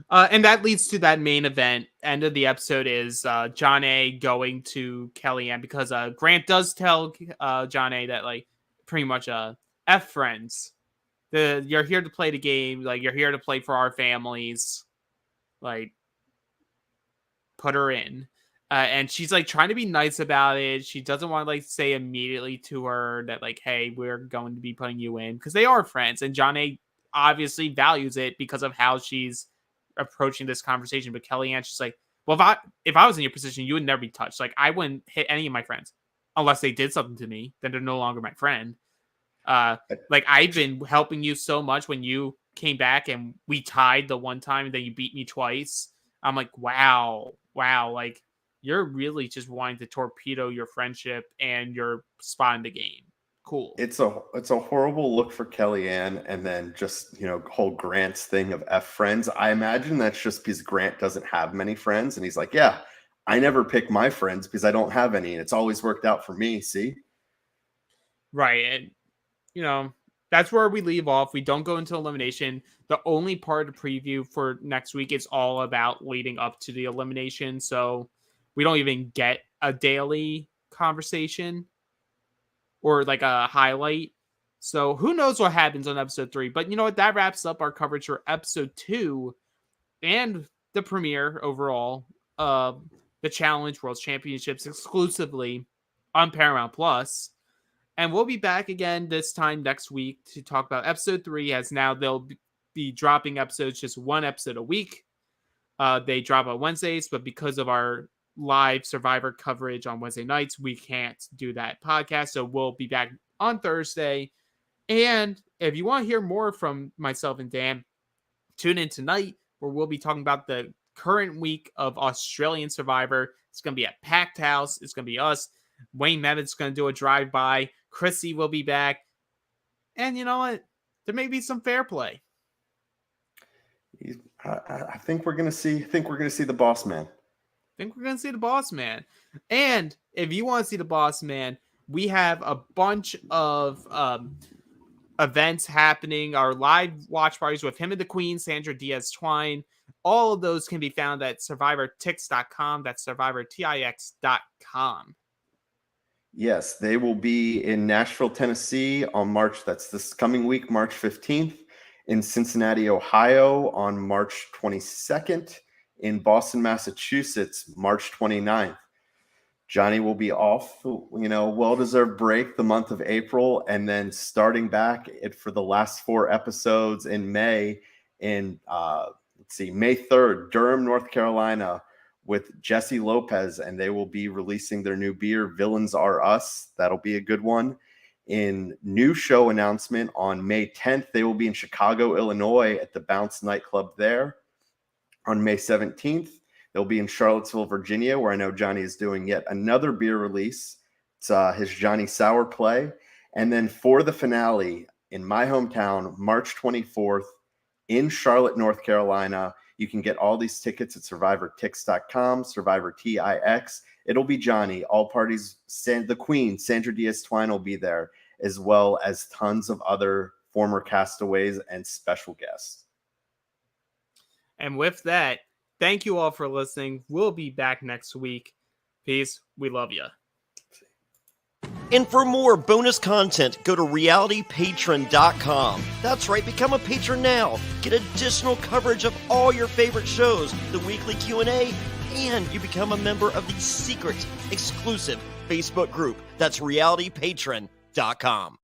And that leads to that main event. End of the episode is John A going to Kellyanne because Grant does tell John A that like pretty much F friends. You're here to play the game. Like you're here to play for our families. Like put her in. And she's like trying to be nice about it. She doesn't want to like say immediately to her that like, hey, we're going to be putting you in because they are friends. And John A obviously values it because of how she's approaching this conversation. But Kellyanne's just like, well, if I was in your position, you would never be touched. Like I wouldn't hit any of my friends unless they did something to me. Then they're no longer my friend. Like I've been helping you so much when you came back and we tied the one time and then you beat me twice. I'm like, wow. Like you're really just wanting to torpedo your friendship and your spot in the game. Cool. It's a horrible look for Kellyanne, and then just whole Grant's thing of F friends. I imagine that's just because Grant doesn't have many friends, and he's like, yeah, I never pick my friends because I don't have any, and it's always worked out for me. See, right, and that's where we leave off. We don't go into elimination. The only part of the preview for next week is all about leading up to the elimination, so we don't even get a daily conversation or like a highlight. So who knows what happens on episode 3. But you know what? That wraps up our coverage for episode 2 and the premiere overall of the Challenge World Championships exclusively on Paramount Plus. And we'll be back again this time next week to talk about episode 3, as now they'll be dropping episodes, just one episode a week. They drop on Wednesdays, but because of our live Survivor coverage on Wednesday nights, we can't do that podcast, so we'll be back on Thursday. And if you want to hear more from myself and Dan, tune in tonight where we'll be talking about the current week of Australian Survivor. It's going to be a packed house. It's going to be us. Wayne Mehmet's going to do a drive-by. Chrissy will be back. And you know what? There may be some fair play. I think we're going to see the boss man. I think we're going to see the boss man. And if you want to see the boss man, we have a bunch of events happening. Our live watch parties with him and the Queen, Sandra Diaz Twine. All of those can be found at survivortix.com. That's survivortix.com. Yes, they will be in Nashville, Tennessee on that's this coming week, March 15th. In Cincinnati, Ohio on March 22nd. In Boston, Massachusetts, March 29th. Johnny will be off, well-deserved break the month of April, and then starting back for the last 4 episodes in May in, May 3rd, Durham, North Carolina, with Jesse Lopez, and they will be releasing their new beer, Villains Are Us. That'll be a good one. In new show announcement on May 10th, they will be in Chicago, Illinois at the Bounce nightclub there. On May 17th, they'll be in Charlottesville, Virginia, where I know Johnny is doing yet another beer release. It's his Johnny Sour play. And then for the finale in my hometown, March 24th in Charlotte, North Carolina. You can get all these tickets at survivortix.com, SurvivorTix. It'll be Johnny. All parties, the Queen, Sandra Diaz Twine will be there, as well as tons of other former castaways and special guests. And with that, thank you all for listening. We'll be back next week. Peace. We love you. And for more bonus content, go to realitypatron.com. That's right, become a patron now. Get additional coverage of all your favorite shows, the weekly Q&A, and you become a member of the secret, exclusive Facebook group. That's realitypatron.com.